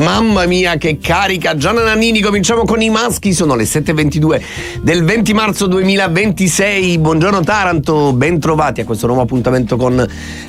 Mamma mia che carica. Gianna Nannini, cominciamo con i maschi. Sono le 7:22 del 20 marzo 2026. Buongiorno Taranto, ben trovati a questo nuovo appuntamento con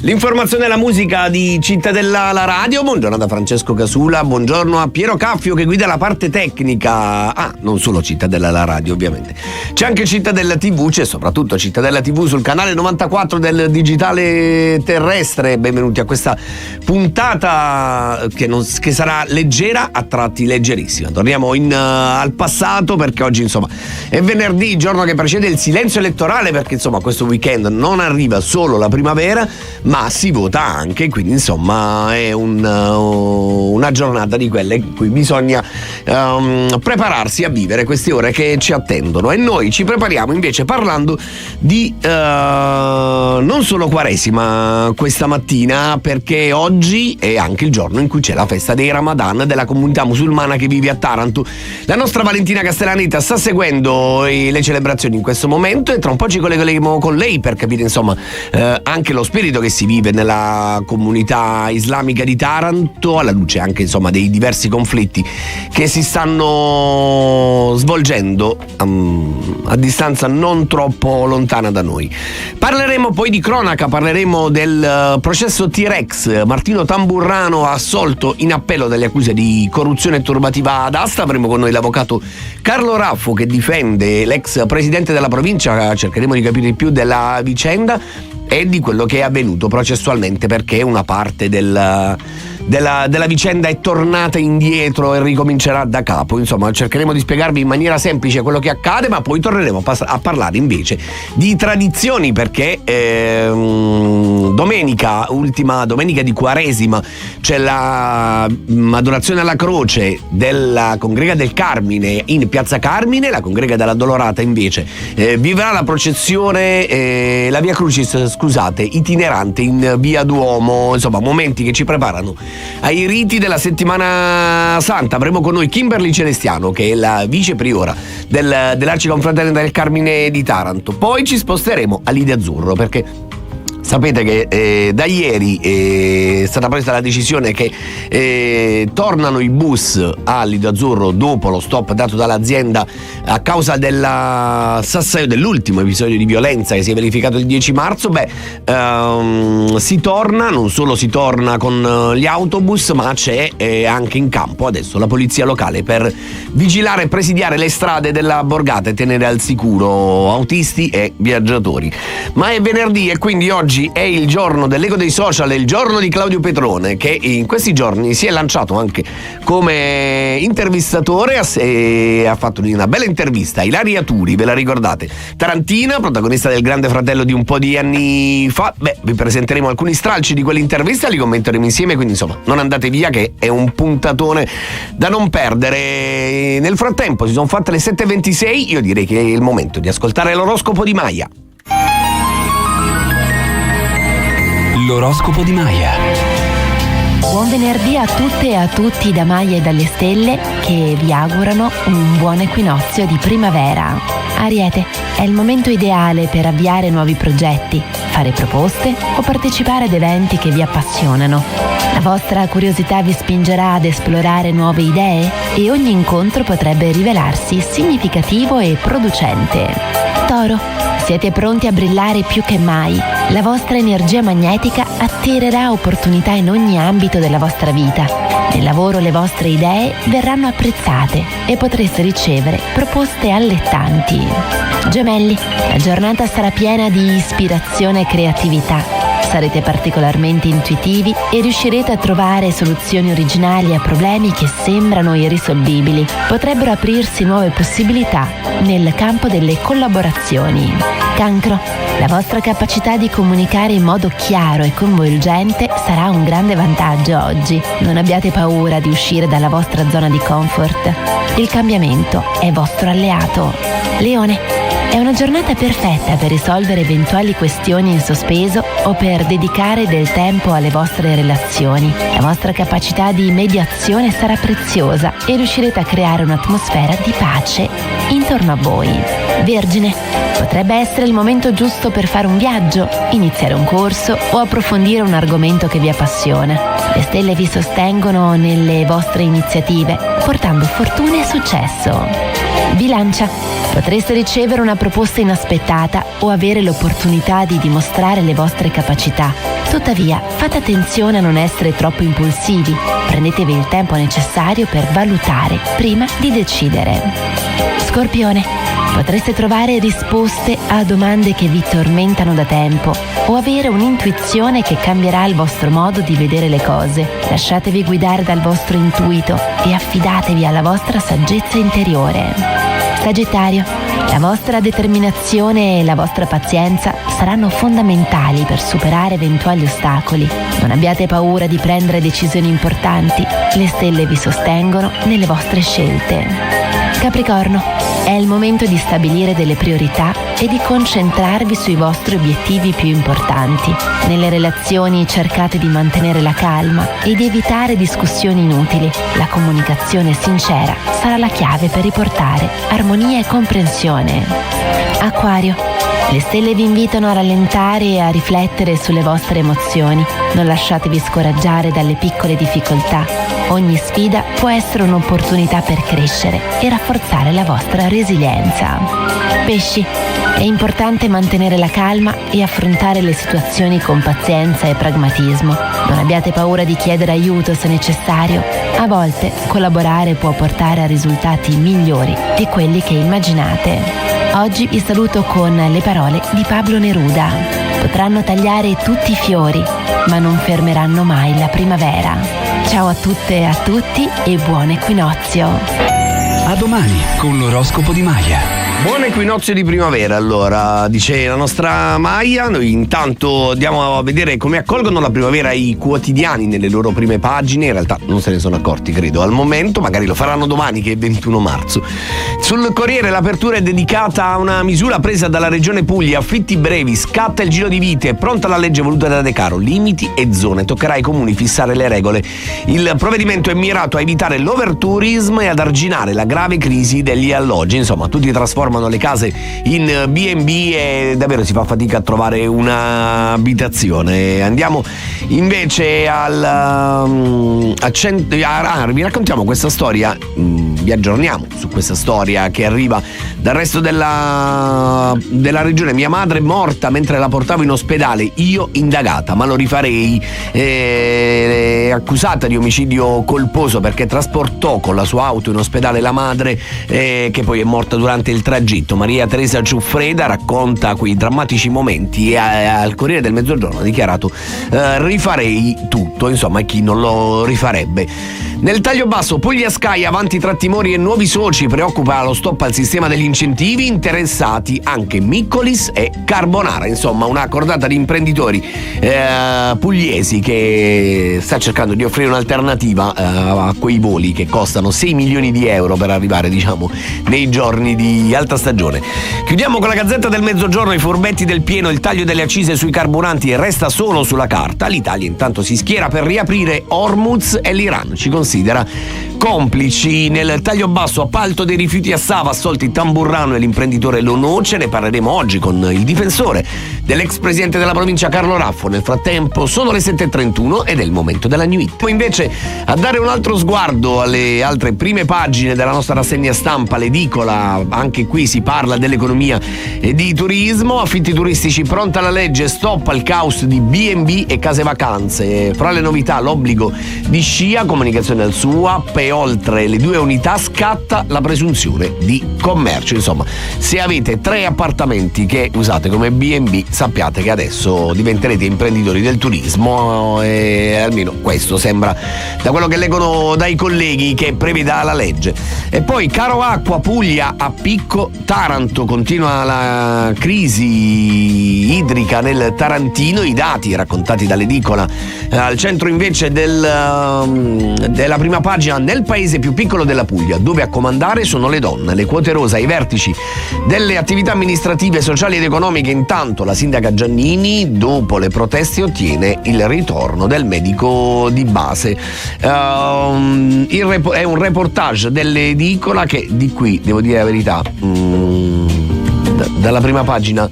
l'informazione e la musica di Cittadella la radio. Buongiorno da Francesco Casula, buongiorno a Piero Caffio che guida la parte tecnica. Non solo Cittadella la radio ovviamente, c'è anche Cittadella TV, c'è soprattutto Cittadella TV sul canale 94 del digitale terrestre. Benvenuti a questa puntata che sarà leggera, a tratti leggerissima. Torniamo al passato perché oggi insomma è venerdì, giorno che precede il silenzio elettorale, perché insomma questo weekend non arriva solo la primavera ma si vota anche, quindi insomma è una giornata di quelle in cui bisogna prepararsi a vivere queste ore che ci attendono, e noi ci prepariamo invece parlando di non solo Quaresima questa mattina, perché oggi è anche il giorno in cui c'è la festa dei Ramadan della comunità musulmana che vive a Taranto. La nostra Valentina Castellaneta sta seguendo le celebrazioni in questo momento e tra un po' ci collegheremo con lei per capire insomma anche lo spirito che si vive nella comunità islamica di Taranto, alla luce anche insomma dei diversi conflitti che si stanno svolgendo a distanza non troppo lontana da noi. Parleremo poi di cronaca, parleremo del processo T-Rex. Martino Tamburrano assolto in appello dalle accuse di corruzione e turbativa ad asta. Avremo con noi l'avvocato Carlo Raffo che difende l'ex presidente della provincia. Cercheremo di capire di più della vicenda e di quello che è avvenuto processualmente, perché una parte della vicenda è tornata indietro e ricomincerà da capo. Insomma, cercheremo di spiegarvi in maniera semplice quello che accade, ma poi torneremo a parlare invece di tradizioni, perché ultima domenica di Quaresima, c'è la adorazione alla croce della Congrega del Carmine in Piazza Carmine. La Congrega della Dolorata invece vivrà la processione, la Via Crucis, itinerante in Via Duomo. Insomma, momenti che ci preparano ai riti della settimana santa. Avremo con noi Kimberly Celestiano, che è la vice priora dell'Arciconfraternita del Carmine di Taranto. Poi ci sposteremo a Lido Azzurro, perché sapete che da ieri è stata presa la decisione che tornano i bus a Lido Azzurro dopo lo stop dato dall'azienda a causa dell'ultimo episodio di violenza che si è verificato il 10 marzo. Si torna, non solo si torna con gli autobus, ma c'è anche in campo adesso la polizia locale per vigilare e presidiare le strade della borgata e tenere al sicuro autisti e viaggiatori. Ma è venerdì e quindi oggi è il giorno dell'ego dei social, è il giorno di Claudio Petrone, che in questi giorni si è lanciato anche come intervistatore e ha fatto una bella intervista a Ilaria Turi, ve la ricordate? Tarantina, protagonista del Grande Fratello di un po' di anni fa. Vi presenteremo alcuni stralci di quell'intervista, li commenteremo insieme, quindi insomma non andate via che è un puntatone da non perdere. Nel frattempo si sono fatte le 7:26, io direi che è il momento di ascoltare l'oroscopo di Maya. L'oroscopo di Maya. Buon venerdì a tutte e a tutti da Maya e dalle stelle, che vi augurano un buon equinozio di primavera. Ariete, è il momento ideale per avviare nuovi progetti, fare proposte o partecipare ad eventi che vi appassionano. La vostra curiosità vi spingerà ad esplorare nuove idee e ogni incontro potrebbe rivelarsi significativo e producente. Toro, siete pronti a brillare più che mai. La vostra energia magnetica attirerà opportunità in ogni ambito della vostra vita. Nel lavoro le vostre idee verranno apprezzate e potreste ricevere proposte allettanti. Gemelli, la giornata sarà piena di ispirazione e creatività. Sarete particolarmente intuitivi e riuscirete a trovare soluzioni originali a problemi che sembrano irrisolvibili. Potrebbero aprirsi nuove possibilità nel campo delle collaborazioni. Cancro, la vostra capacità di comunicare in modo chiaro e coinvolgente sarà un grande vantaggio oggi. Non abbiate paura di uscire dalla vostra zona di comfort. Il cambiamento è vostro alleato. Leone, è una giornata perfetta per risolvere eventuali questioni in sospeso o per dedicare del tempo alle vostre relazioni. La vostra capacità di mediazione sarà preziosa e riuscirete a creare un'atmosfera di pace intorno a voi. Vergine, potrebbe essere il momento giusto per fare un viaggio, iniziare un corso o approfondire un argomento che vi appassiona. Le stelle vi sostengono nelle vostre iniziative, portando fortuna e successo. Bilancia, potreste ricevere una proposta inaspettata o avere l'opportunità di dimostrare le vostre capacità. Tuttavia, fate attenzione a non essere troppo impulsivi. Prendetevi il tempo necessario per valutare prima di decidere. Scorpione, potreste trovare risposte a domande che vi tormentano da tempo o avere un'intuizione che cambierà il vostro modo di vedere le cose. Lasciatevi guidare dal vostro intuito e affidatevi alla vostra saggezza interiore. Sagittario, la vostra determinazione e la vostra pazienza saranno fondamentali per superare eventuali ostacoli. Non abbiate paura di prendere decisioni importanti, le stelle vi sostengono nelle vostre scelte. Capricorno, è il momento di stabilire delle priorità e di concentrarvi sui vostri obiettivi più importanti. Nelle relazioni cercate di mantenere la calma e di evitare discussioni inutili. La comunicazione sincera sarà la chiave per riportare armonia e comprensione. Acquario, le stelle vi invitano a rallentare e a riflettere sulle vostre emozioni. Non lasciatevi scoraggiare dalle piccole difficoltà. Ogni sfida può essere un'opportunità per crescere e rafforzare la vostra resilienza. Pesci, è importante mantenere la calma e affrontare le situazioni con pazienza e pragmatismo. Non abbiate paura di chiedere aiuto se necessario. A volte collaborare può portare a risultati migliori di quelli che immaginate. Oggi vi saluto con le parole di Pablo Neruda. Potranno tagliare tutti i fiori, ma non fermeranno mai la primavera. Ciao a tutte e a tutti e buon equinozio. A domani con l'oroscopo di Maya. Buon equinozio di primavera, allora, dice la nostra Maya. Noi intanto andiamo a vedere come accolgono la primavera i quotidiani nelle loro prime pagine. In realtà non se ne sono accorti, credo, al momento. Magari lo faranno domani, che è 21 marzo. Sul Corriere l'apertura è dedicata a una misura presa dalla Regione Puglia. Affitti brevi, scatta il giro di vite, pronta la legge voluta da De Caro. Limiti e zone, toccherà ai comuni fissare le regole. Il provvedimento è mirato a evitare l'overtourism e ad arginare la grave crisi degli alloggi. Insomma, tutti trasformano le case in B&B e davvero si fa fatica a trovare un'abitazione. Andiamo invece vi raccontiamo questa storia, vi aggiorniamo su questa storia che arriva dal resto della regione. Mia madre è morta mentre la portavo in ospedale, io indagata, ma lo rifarei. Accusata di omicidio colposo perché trasportò con la sua auto in ospedale la madre, che poi è morta durante il tragitto. Maria Teresa Giuffreda racconta quei drammatici momenti e al Corriere del Mezzogiorno ha dichiarato rifarei tutto, insomma, chi non lo rifarebbe. Nel taglio basso, Puglia Sky avanti tra timori e nuovi soci, preoccupa lo stop al sistema degli incentivi, interessati anche Miccolis e Carbonara. Insomma, una cordata di imprenditori pugliesi che sta cercando di offrire un'alternativa a quei voli che costano 6 milioni di euro per arrivare, diciamo, nei giorni di alta stagione. Chiudiamo con la Gazzetta del Mezzogiorno, i furbetti del pieno, il taglio delle accise sui carburanti resta solo sulla carta. L'Italia intanto si schiera per riaprire Hormuz e l'Iran ci considera complici. Nel taglio basso, appalto dei rifiuti a Sava, assolti Tamburrano e l'imprenditore Lonoce. Ne parleremo oggi con il difensore dell'ex presidente della provincia Carlo Raffo. Nel frattempo sono le 7:31 ed è il momento della New Hit. Poi invece a dare un altro sguardo alle altre prime pagine della nostra rassegna stampa, l'edicola. Anche qui si parla dell'economia e di turismo. Affitti turistici, pronta la legge, stop al caos di B&B e case vacanze. Fra le novità l'obbligo di scia, comunicazione al SUAP e oltre le 2 unità scatta la presunzione di commercio. Insomma, se avete 3 appartamenti che usate come B&B, sappiate che adesso diventerete imprenditori del turismo, e almeno questo sembra, da quello che leggono dai colleghi, che preveda la legge. E poi caro acqua, Puglia a picco, Taranto, continua la crisi idrica nel Tarantino. I dati raccontati dall'edicola al centro invece della prima pagina. Nel paese più piccolo della Puglia, dove a comandare sono le donne, le quote rosa ai vertici delle attività amministrative, sociali ed economiche. Intanto la sindaca Giannini, dopo le proteste, ottiene il ritorno del medico di base. È un reportage dell'edicola che, di qui devo dire la verità, dalla prima pagina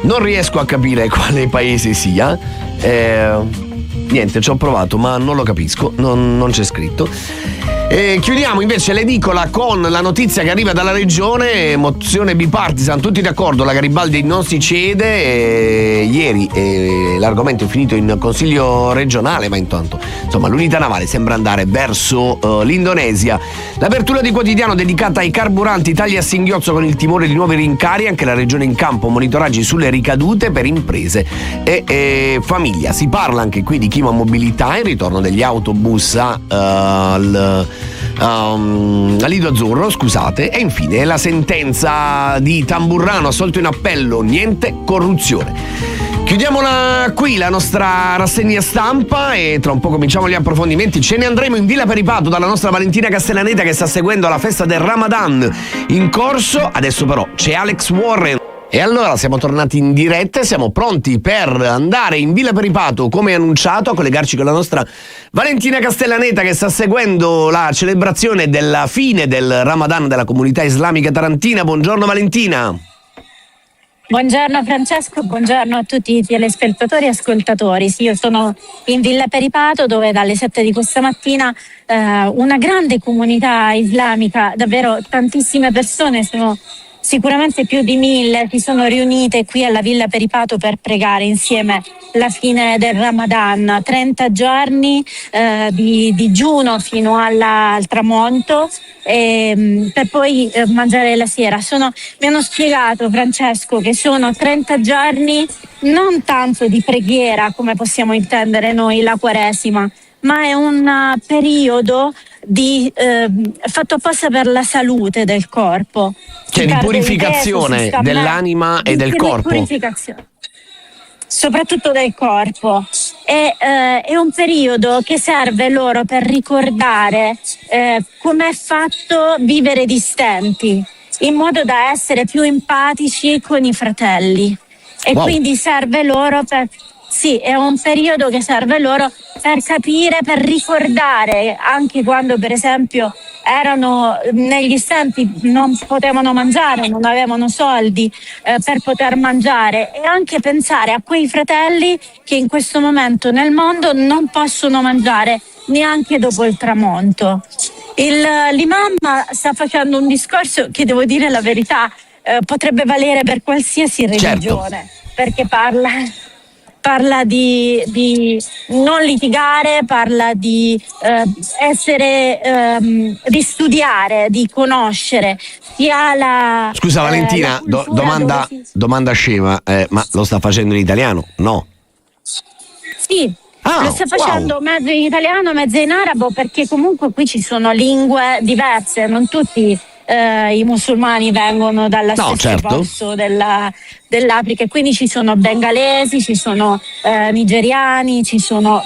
non riesco a capire quale paese sia. Niente, ci ho provato ma non lo capisco, non c'è scritto. Chiudiamo invece l'edicola con la notizia che arriva dalla regione, mozione bipartisan, tutti d'accordo, la Garibaldi non si cede. Ieri l'argomento è finito in consiglio regionale, ma intanto insomma l'unità navale sembra andare verso l'Indonesia. L'apertura di quotidiano dedicata ai carburanti taglia a singhiozzo con il timore di nuovi rincari, anche la regione in campo, monitoraggi sulle ricadute per imprese e famiglia. Si parla anche qui di Chima Mobilità, il ritorno degli autobus al Lido Azzurro, scusate, e infine la sentenza di Tamburrano, assolto in appello, niente corruzione. Chiudiamola qui la nostra rassegna stampa e tra un po' cominciamo gli approfondimenti. Ce ne andremo in Villa Peripato dalla nostra Valentina Castellaneta che sta seguendo la festa del Ramadan in corso. Adesso però c'è Alex Warren. E allora siamo tornati in diretta e siamo pronti per andare in Villa Peripato come annunciato, a collegarci con la nostra Valentina Castellaneta che sta seguendo la celebrazione della fine del Ramadan della comunità islamica tarantina. Buongiorno Valentina. Buongiorno Francesco, buongiorno a tutti i telespettatori e ascoltatori. Sì, io sono in Villa Peripato dove dalle 7 di questa mattina una grande comunità islamica, davvero tantissime persone, sono sicuramente più di 1000, si sono riunite qui alla Villa Peripato per pregare insieme la fine del Ramadan, 30 giorni di digiuno fino al tramonto per poi mangiare la sera. Mi hanno spiegato, Francesco, che sono 30 giorni non tanto di preghiera come possiamo intendere noi la Quaresima, ma è un periodo fatto apposta per la salute del corpo. Cioè di purificazione dell'anima e del corpo. Purificazione, soprattutto del corpo. È un periodo che serve loro per ricordare com'è fatto vivere di stenti, in modo da essere più empatici con i fratelli. E wow. Quindi serve loro per... Sì, è un periodo che serve loro per capire, per ricordare, anche quando per esempio erano negli stenti, non potevano mangiare, non avevano soldi per poter mangiare, e anche pensare a quei fratelli che in questo momento nel mondo non possono mangiare neanche dopo il tramonto. L'imam sta facendo un discorso che, devo dire la verità, potrebbe valere per qualsiasi religione, certo. Perché parla di non litigare, parla di di studiare, di conoscere sia la... Scusa Valentina, domanda scema, ma lo sta facendo in italiano? No. Sì. Lo sta facendo mezzo in italiano, mezzo in arabo, perché comunque qui ci sono lingue diverse, non tutti i musulmani vengono dalla stessa posto dell'Africa, e quindi ci sono bengalesi, ci sono nigeriani, ci sono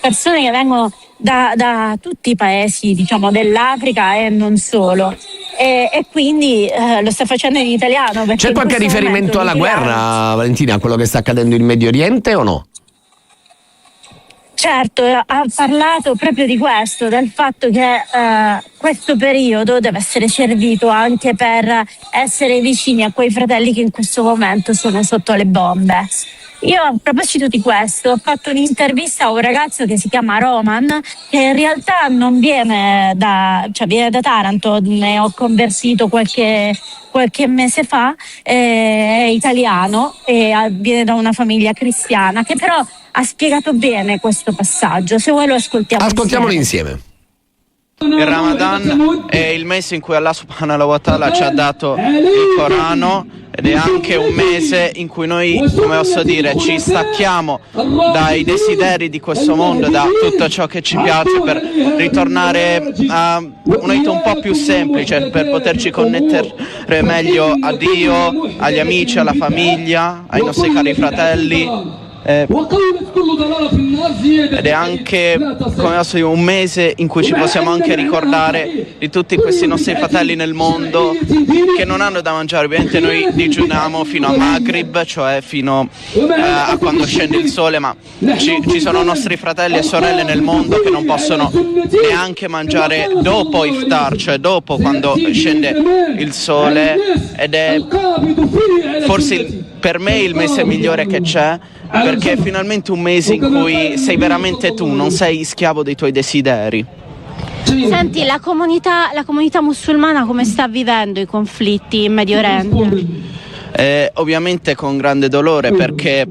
persone che vengono da tutti i paesi, diciamo, dell'Africa e non solo. E quindi lo sta facendo in italiano. C'è qualche riferimento alla guerra, Valentina, a quello che sta accadendo in Medio Oriente o no? Certo, ha parlato proprio di questo, del fatto che questo periodo deve essere servito anche per essere vicini a quei fratelli che in questo momento sono sotto le bombe. Io, a proposito di questo, ho fatto un'intervista a un ragazzo che si chiama Roman, che in realtà non viene viene da Taranto, ne ho convertito qualche mese fa, è italiano e viene da una famiglia cristiana, che però ha spiegato bene questo passaggio. Se vuoi lo ascoltiamolo insieme. Il Ramadan è il mese in cui Allah subhanahu wa ta'ala ci ha dato il Corano, ed è anche un mese in cui noi, come posso dire, ci stacchiamo dai desideri di questo mondo, da tutto ciò che ci piace, per ritornare a una vita un po' più semplice, per poterci connettere meglio a Dio, agli amici, alla famiglia, ai nostri cari fratelli. ed è anche, come posso dire, un mese in cui ci possiamo anche ricordare di tutti questi nostri fratelli nel mondo che non hanno da mangiare. Ovviamente noi digiuniamo fino a Maghrib, cioè fino a quando scende il sole, ma ci sono nostri fratelli e sorelle nel mondo che non possono neanche mangiare dopo iftar, cioè dopo quando scende il sole, ed è forse per me il mese migliore che c'è, perché è finalmente un mese in cui sei veramente tu, non sei schiavo dei tuoi desideri. Senti, la comunità musulmana come sta vivendo i conflitti in Medio Oriente? Ovviamente con grande dolore, perché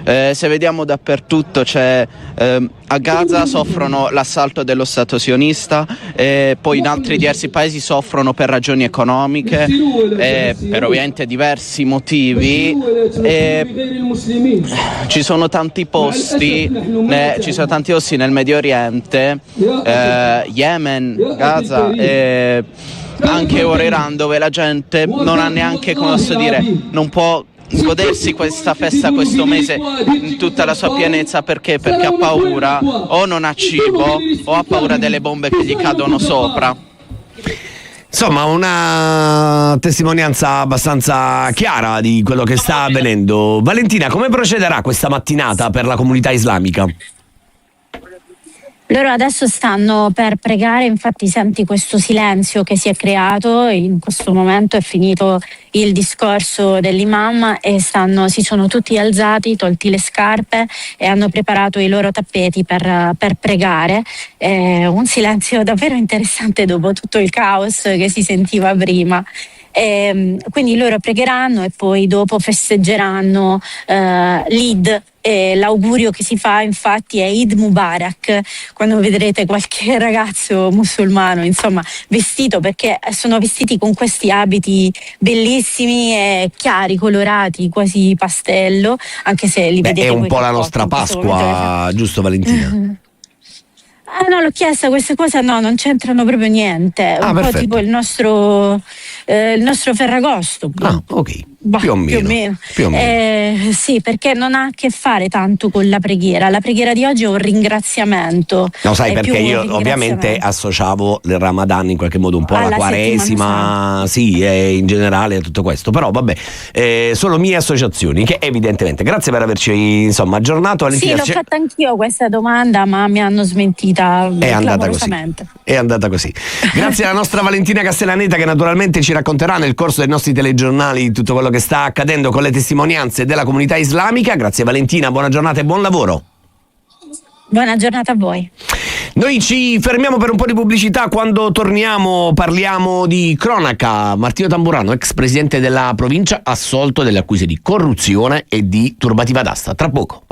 se vediamo dappertutto a Gaza soffrono l'assalto dello Stato sionista, poi in altri diversi paesi soffrono per ragioni economiche, per ovviamente diversi motivi, ci sono tanti posti nel Medio Oriente, Yemen, Gaza, anche ora Iran, dove la gente non ha neanche, come posso dire, non può godersi questa festa, questo mese in tutta la sua pienezza. Perché ha paura, o non ha cibo o ha paura delle bombe che gli cadono sopra. Insomma, una testimonianza abbastanza chiara di quello che sta avvenendo. Valentina, come procederà questa mattinata per la comunità islamica? Loro adesso stanno per pregare, infatti senti questo silenzio che si è creato, in questo momento è finito il discorso dell'imam e si sono tutti alzati, tolti le scarpe e hanno preparato i loro tappeti per pregare. Un silenzio davvero interessante dopo tutto il caos che si sentiva prima. Quindi loro pregheranno e poi dopo festeggeranno l'Eid. L'augurio che si fa infatti è Eid Mubarak, quando vedrete qualche ragazzo musulmano insomma vestito, perché sono vestiti con questi abiti bellissimi e chiari, colorati, quasi pastello, anche se li vedete. È un po' la nostra Pasqua, giusto Valentina? No, l'ho chiesta queste cose, no, non c'entrano proprio niente. Un perfetto. po' tipo il nostro Ferragosto. Ok. Più o meno. Sì, perché non ha a che fare tanto con la preghiera. La preghiera di oggi è un ringraziamento. No, sai, perché io ovviamente associavo il Ramadan in qualche modo un po' alla Quaresima, sì, e in generale tutto questo. Però vabbè, sono mie associazioni che evidentemente. Grazie per averci insomma aggiornato. Valentina, sì, l'ho fatta anch'io questa domanda, ma mi hanno smentita. È andata così. Grazie alla nostra Valentina Castellaneta, che naturalmente ci racconterà nel corso dei nostri telegiornali tutto quello che sta accadendo con le testimonianze della comunità islamica. Grazie Valentina, buona giornata e buon lavoro. Buona giornata a voi. Noi ci fermiamo per un po' di pubblicità. Quando torniamo parliamo di cronaca. Martino Tamburrano, ex presidente della provincia, assolto delle accuse di corruzione e di turbativa d'asta. Tra poco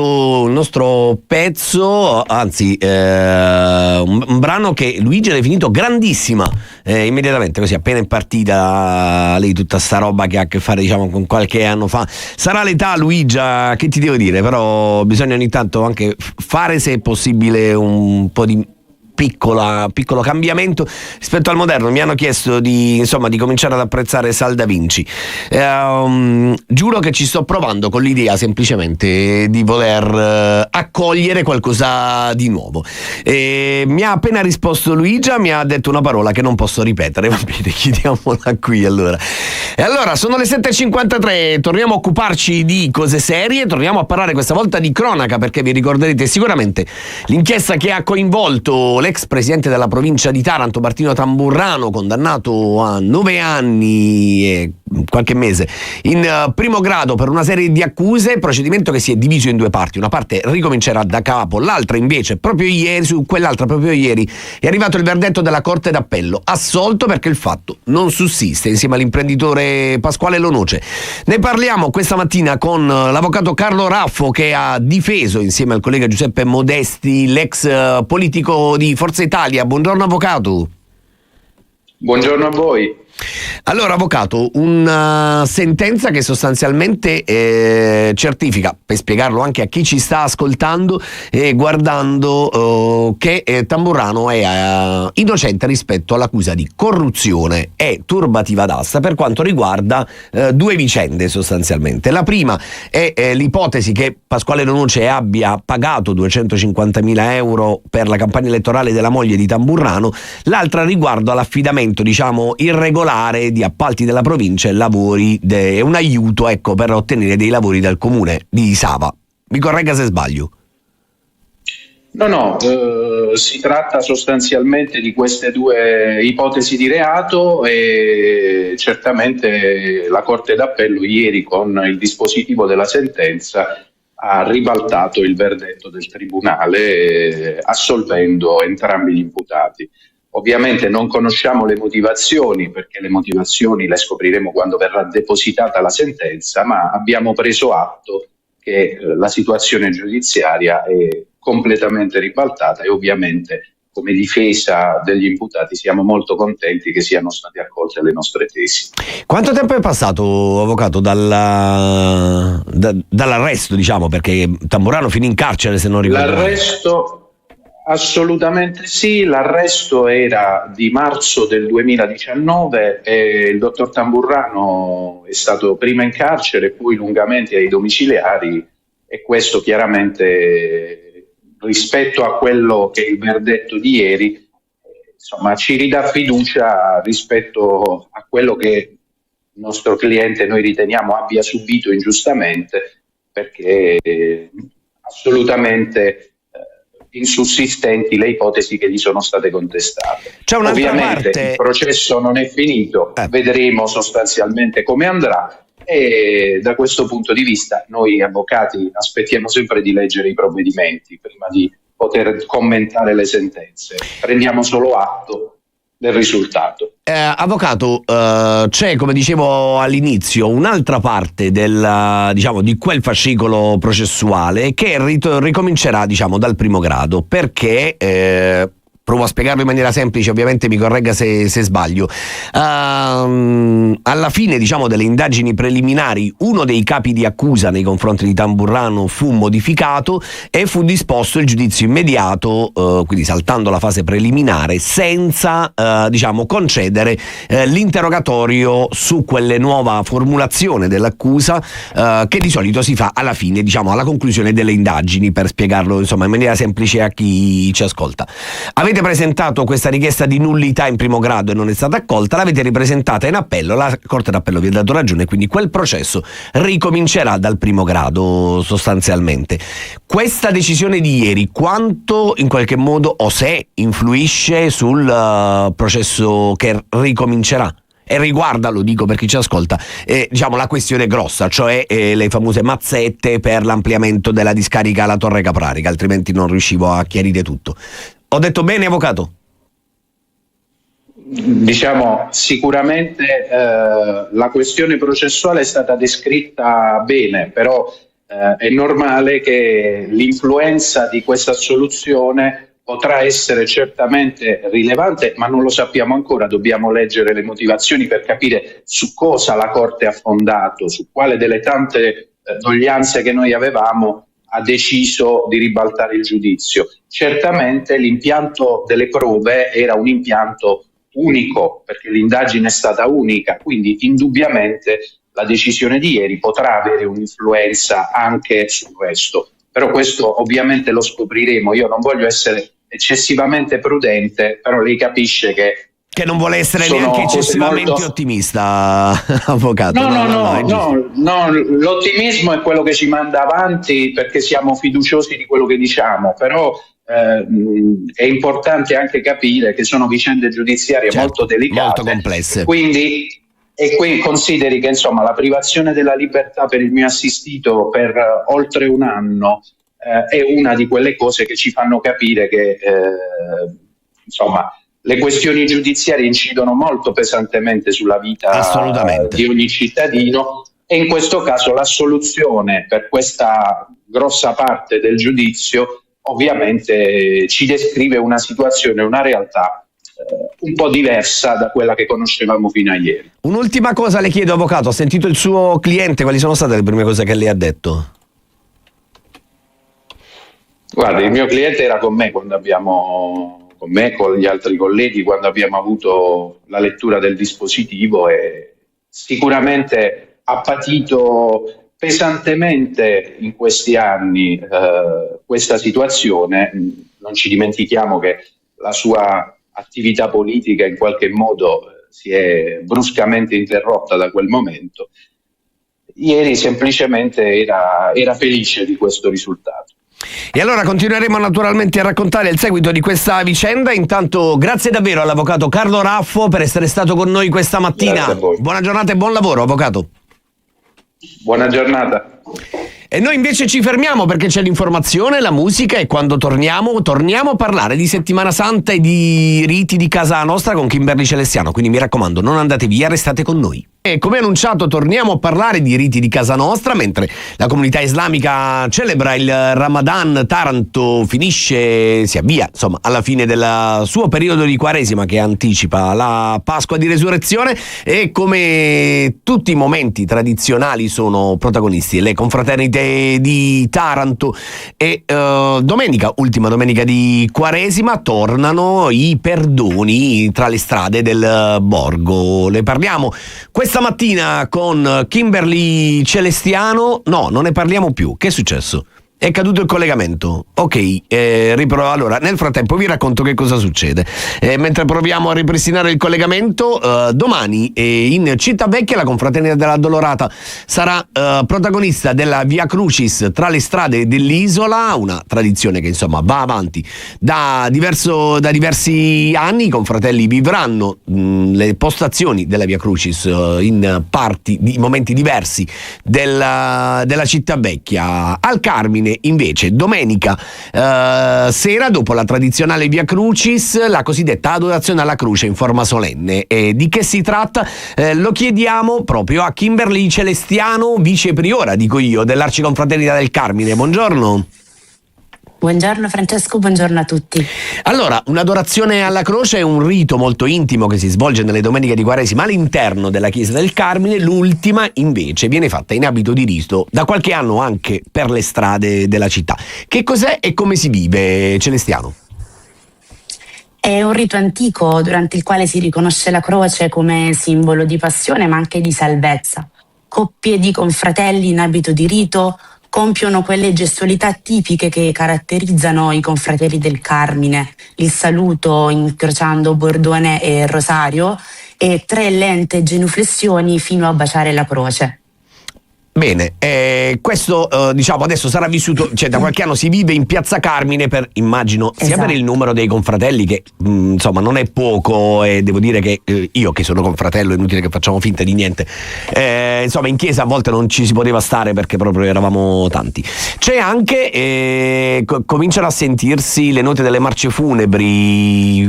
il nostro pezzo, anzi un brano che Luigi ha definito grandissima, immediatamente così appena in partita. Lei tutta sta roba che ha a che fare diciamo con qualche anno fa. Sarà l'età, Luigia, che ti devo dire, però bisogna ogni tanto anche fare, se è possibile, un po' di piccolo cambiamento rispetto al moderno. Mi hanno chiesto di cominciare ad apprezzare Sal da Vinci. Giuro che ci sto provando con l'idea semplicemente di voler accogliere qualcosa di nuovo. Mi ha appena risposto Luigia, mi ha detto una parola che non posso ripetere. Va bene, chiudiamola qui allora. E allora sono le 7.53, torniamo a occuparci di cose serie, torniamo a parlare questa volta di cronaca, perché vi ricorderete sicuramente l'inchiesta che ha coinvolto l'ex presidente della provincia di Taranto, Martino Tamburrano, condannato a 9 anni e qualche mese in primo grado per una serie di accuse, procedimento che si è diviso in due parti. Una parte ricomincerà da capo, l'altra invece su quell'altra proprio ieri è arrivato il verdetto della Corte d'Appello, assolto perché il fatto non sussiste, insieme all'imprenditore Pasquale Lonoce. Ne parliamo questa mattina con l'avvocato Carlo Raffo, che ha difeso insieme al collega Giuseppe Modesti l'ex politico di Forza Italia. Buongiorno avvocato. Buongiorno a voi. Allora, avvocato, una sentenza che sostanzialmente certifica, per spiegarlo anche a chi ci sta ascoltando e guardando, che Tamburrano è innocente rispetto all'accusa di corruzione e turbativa d'asta per quanto riguarda due vicende sostanzialmente. La prima è l'ipotesi che Pasquale Noce abbia pagato 250.000 euro per la campagna elettorale della moglie di Tamburrano, l'altra riguardo all'affidamento, diciamo, irregolare di appalti della provincia e lavori, un aiuto, ecco, per ottenere dei lavori dal comune di Sava. Mi corregga se sbaglio. No, si tratta sostanzialmente di queste due ipotesi di reato e certamente la Corte d'Appello ieri con il dispositivo della sentenza ha ribaltato il verdetto del Tribunale assolvendo entrambi gli imputati. Ovviamente non conosciamo le motivazioni, perché le motivazioni le scopriremo quando verrà depositata la sentenza, ma abbiamo preso atto che la situazione giudiziaria è completamente ribaltata e ovviamente come difesa degli imputati siamo molto contenti che siano state accolte le nostre tesi. Quanto tempo è passato, avvocato, dall'arresto, diciamo, perché Tamburrano finì in carcere, se non ricordo male? L'arresto, assolutamente sì, l'arresto era di marzo del 2019 e il dottor Tamburrano è stato prima in carcere, poi lungamente ai domiciliari, e questo chiaramente rispetto a quello che è il verdetto di ieri, insomma, ci ridà fiducia rispetto a quello che il nostro cliente noi riteniamo abbia subito ingiustamente, perché assolutamente insussistenti le ipotesi che gli sono state contestate. C'è un'altra Ovviamente parte... il processo non è finito, vedremo sostanzialmente come andrà. E da questo punto di vista noi avvocati aspettiamo sempre di leggere i provvedimenti prima di poter commentare le sentenze, prendiamo solo atto del risultato. Avvocato, c'è, come dicevo all'inizio, un'altra parte diciamo, di quel fascicolo processuale che ricomincerà, diciamo, dal primo grado, perché provo a spiegarlo in maniera semplice, ovviamente mi corregga se sbaglio. Alla fine, diciamo, delle indagini preliminari, uno dei capi di accusa nei confronti di Tamburrano fu modificato e fu disposto il giudizio immediato, quindi saltando la fase preliminare, senza diciamo concedere l'interrogatorio su quelle nuova formulazione dell'accusa che di solito si fa alla fine, diciamo alla conclusione delle indagini, per spiegarlo insomma in maniera semplice a chi ci ascolta. Avete presentato questa richiesta di nullità in primo grado e non è stata accolta, l'avete ripresentata in appello, la Corte d'Appello vi ha dato ragione, quindi quel processo ricomincerà dal primo grado sostanzialmente. Questa decisione di ieri quanto in qualche modo, o se influisce sul processo che ricomincerà? E riguarda, lo dico per chi ci ascolta, diciamo la questione grossa, cioè le famose mazzette per l'ampliamento della discarica alla Torre Caprarica, altrimenti non riuscivo a chiarire tutto. Ho detto bene, avvocato? Diciamo, sicuramente la questione processuale è stata descritta bene, però è normale che l'influenza di questa soluzione potrà essere certamente rilevante, ma non lo sappiamo ancora, dobbiamo leggere le motivazioni per capire su cosa la Corte ha fondato, su quale delle tante doglianze che noi avevamo ha deciso di ribaltare il giudizio. Certamente l'impianto delle prove era un impianto unico, perché l'indagine è stata unica, quindi indubbiamente la decisione di ieri potrà avere un'influenza anche sul resto. Però questo ovviamente lo scopriremo. Io non voglio essere eccessivamente prudente, però lei capisce che non vuole essere neanche eccessivamente ottimista, avvocato. No, l'ottimismo è quello che ci manda avanti perché siamo fiduciosi di quello che diciamo, però è importante anche capire che sono vicende giudiziarie molto delicate, molto complesse. E qui consideri che insomma la privazione della libertà per il mio assistito per oltre un anno è una di quelle cose che ci fanno capire che insomma le questioni giudiziarie incidono molto pesantemente sulla vita di ogni cittadino, e in questo caso la soluzione per questa grossa parte del giudizio ovviamente ci descrive una situazione, una realtà un po' diversa da quella che conoscevamo fino a ieri. Un'ultima cosa le chiedo, avvocato, ha sentito il suo cliente, quali sono state le prime cose che lei ha detto? Guarda, il mio cliente era con me con gli altri colleghi, quando abbiamo avuto la lettura del dispositivo, e sicuramente ha patito pesantemente in questi anni questa situazione. Non ci dimentichiamo che la sua attività politica in qualche modo si è bruscamente interrotta da quel momento. Ieri semplicemente era felice di questo risultato. E allora continueremo naturalmente a raccontare il seguito di questa vicenda. Intanto grazie davvero all'avvocato Carlo Raffo per essere stato con noi questa mattina. Grazie a voi. Buona giornata e buon lavoro, avvocato. Buona giornata. E noi invece ci fermiamo perché c'è l'informazione, la musica, e quando torniamo a parlare di Settimana Santa e di riti di casa nostra con Kimberly Celestiano, quindi mi raccomando, non andate via, restate con noi. E come annunciato torniamo a parlare di riti di casa nostra mentre la comunità islamica celebra il Ramadan. Taranto si avvia insomma alla fine del suo periodo di Quaresima, che anticipa la Pasqua di Resurrezione, e come tutti i momenti tradizionali sono protagonisti le confraternite di Taranto. E domenica, ultima domenica di Quaresima, tornano i perdoni tra le strade del borgo. Le parliamo questa mattina con Kimberly Celestiano. No, non ne parliamo più. Che è successo? È caduto il collegamento. Ok, riprovo. Allora, nel frattempo vi racconto che cosa succede. Mentre proviamo a ripristinare il collegamento, domani in Cittavecchia la confraternita della Dolorata sarà protagonista della Via Crucis tra le strade dell'isola, una tradizione che insomma va avanti da diversi anni. I confratelli vivranno le postazioni della Via Crucis in momenti diversi della Cittavecchia. Al Carmine invece domenica sera, dopo la tradizionale Via Crucis, la cosiddetta adorazione alla croce in forma solenne. Di che si tratta? Lo chiediamo proprio a Kimberly Celestiano, vice priora, dico io, dell'Arciconfraternita del Carmine. Buongiorno. Buongiorno Francesco, buongiorno a tutti. Allora, un'adorazione alla croce è un rito molto intimo che si svolge nelle domeniche di Quaresima all'interno della chiesa del Carmine. L'ultima invece viene fatta in abito di rito da qualche anno anche per le strade della città. Che cos'è e come si vive, Celestiano? È un rito antico durante il quale si riconosce la croce come simbolo di passione ma anche di salvezza. Coppie di confratelli in abito di rito compiono quelle gestualità tipiche che caratterizzano i confratelli del Carmine: il saluto incrociando bordone e rosario e 3 lente genuflessioni fino a baciare la croce. Bene, questo diciamo adesso sarà vissuto, cioè da qualche anno si vive in Piazza Carmine immagino sia Esatto. per il numero dei confratelli che insomma non è poco, e devo dire che io che sono confratello è inutile che facciamo finta di niente, insomma in chiesa a volte non ci si poteva stare perché proprio eravamo tanti. C'è anche cominciano a sentirsi le note delle marce funebri,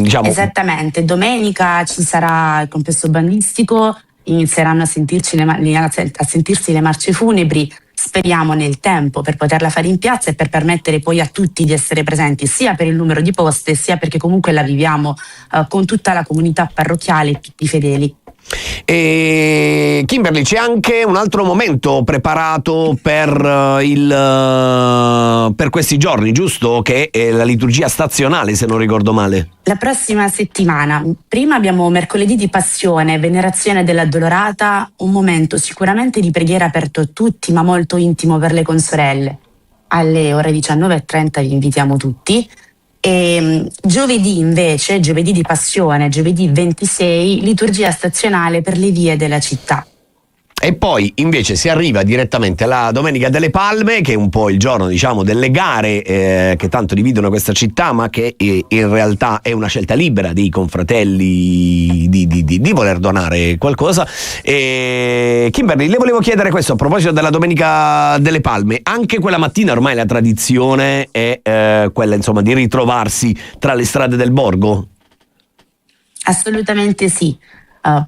diciamo. Esattamente, domenica ci sarà il complesso bandistico, inizieranno a sentirsi le marce funebri, speriamo nel tempo, per poterla fare in piazza e per permettere poi a tutti di essere presenti, sia per il numero di poste sia perché comunque la viviamo con tutta la comunità parrocchiale e tutti i fedeli. E Kimberly, c'è anche un altro momento preparato per questi giorni, giusto? Che è la liturgia stazionale, se non ricordo male. La prossima settimana, prima abbiamo mercoledì di Passione, venerazione della Dolorata, un momento sicuramente di preghiera aperto a tutti ma molto intimo per le consorelle. Alle ore 19:30 vi invitiamo tutti. E giovedì invece, giovedì di Passione, giovedì 26, liturgia stazionale per le vie della città. E poi invece si arriva direttamente alla Domenica delle Palme, che è un po' il giorno, diciamo, delle gare che tanto dividono questa città, ma che in realtà è una scelta libera dei confratelli di voler donare qualcosa. E Kimberly, le volevo chiedere questo a proposito della Domenica delle Palme. Anche quella mattina ormai la tradizione è quella, insomma, di ritrovarsi tra le strade del borgo? Assolutamente sì.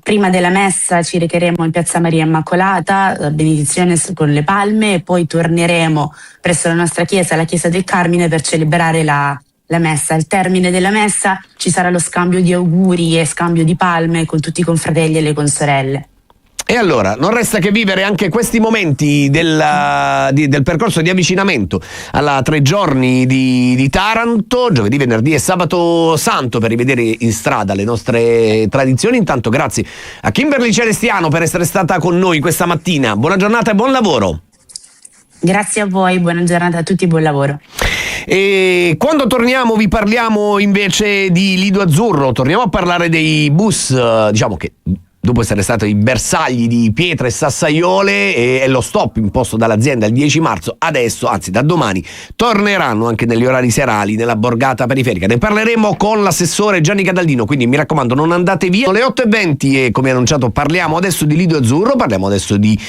Prima della messa ci recheremo in Piazza Maria Immacolata, benedizione con le palme, e poi torneremo presso la nostra chiesa, la chiesa del Carmine, per celebrare la la messa. Al termine della messa ci sarà lo scambio di auguri e scambio di palme con tutti i confratelli e le consorelle. E allora, non resta che vivere anche questi momenti del percorso di avvicinamento alla 3 giorni di Taranto, giovedì, venerdì e sabato santo, per rivedere in strada le nostre tradizioni. Intanto grazie a Kimberly Celestiano per essere stata con noi questa mattina. Buona giornata e buon lavoro. Grazie a voi, buona giornata a tutti e buon lavoro. E quando torniamo vi parliamo invece di Lido Azzurro, torniamo a parlare dei bus, diciamo che dopo essere stati i bersagli di pietre e sassaiole e lo stop imposto dall'azienda il 10 marzo, adesso, anzi da domani, torneranno anche negli orari serali nella borgata periferica. Ne parleremo con l'assessore Gianni Cataldino, quindi mi raccomando non andate via. Sono le 8:20 e come annunciato parliamo adesso di Lido Azzurro, parliamo adesso di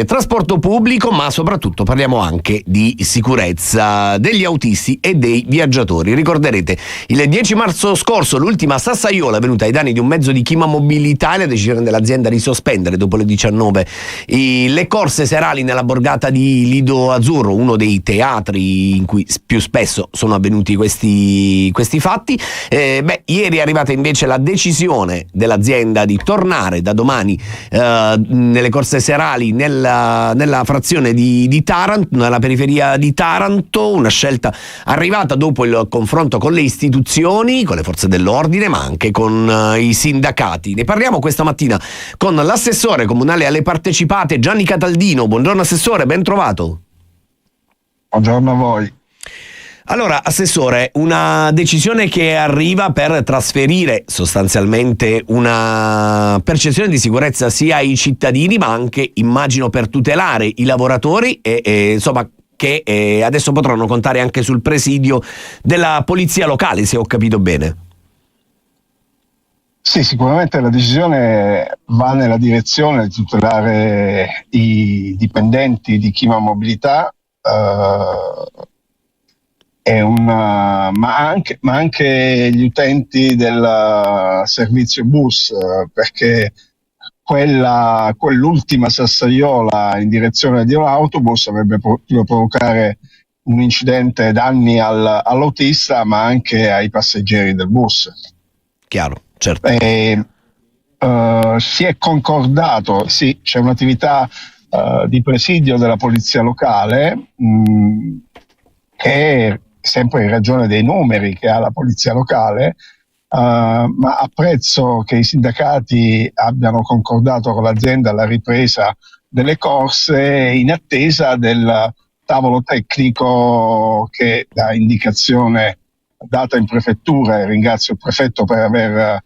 trasporto pubblico, ma soprattutto parliamo anche di sicurezza degli autisti e dei viaggiatori. Ricorderete il 10 marzo scorso l'ultima sassaiola è venuta ai danni di un mezzo di Chima Mobilità, la decisione dell'azienda di sospendere dopo le 19 le corse serali nella borgata di Lido Azzurro, uno dei teatri in cui più spesso sono avvenuti questi fatti. Ieri è arrivata invece la decisione dell'azienda di tornare da domani nelle corse serali nella frazione di Taranto, nella periferia di Taranto, una scelta arrivata dopo il confronto con le istituzioni, con le forze dell'ordine, ma anche con i sindacati. Ne parliamo questa mattina con l'assessore comunale alle partecipate Gianni Cataldino. Buongiorno assessore, ben trovato. Buongiorno a voi. Allora, assessore, una decisione che arriva per trasferire sostanzialmente una percezione di sicurezza sia ai cittadini, ma anche, immagino, per tutelare i lavoratori e insomma che adesso potranno contare anche sul presidio della polizia locale, se ho capito bene. Sì, sicuramente la decisione va nella direzione di tutelare i dipendenti di Chima Mobilità, ma anche gli utenti del servizio bus, perché quell'ultima sassaiola in direzione di un autobus avrebbe potuto provocare un incidente, danni all'autista, ma anche ai passeggeri del bus. Chiaro. Certo. Si è concordato, sì, c'è un'attività di presidio della polizia locale che sempre in ragione dei numeri che ha la polizia locale, ma apprezzo che i sindacati abbiano concordato con l'azienda la ripresa delle corse in attesa del tavolo tecnico che dà indicazione data in prefettura, e ringrazio il prefetto per aver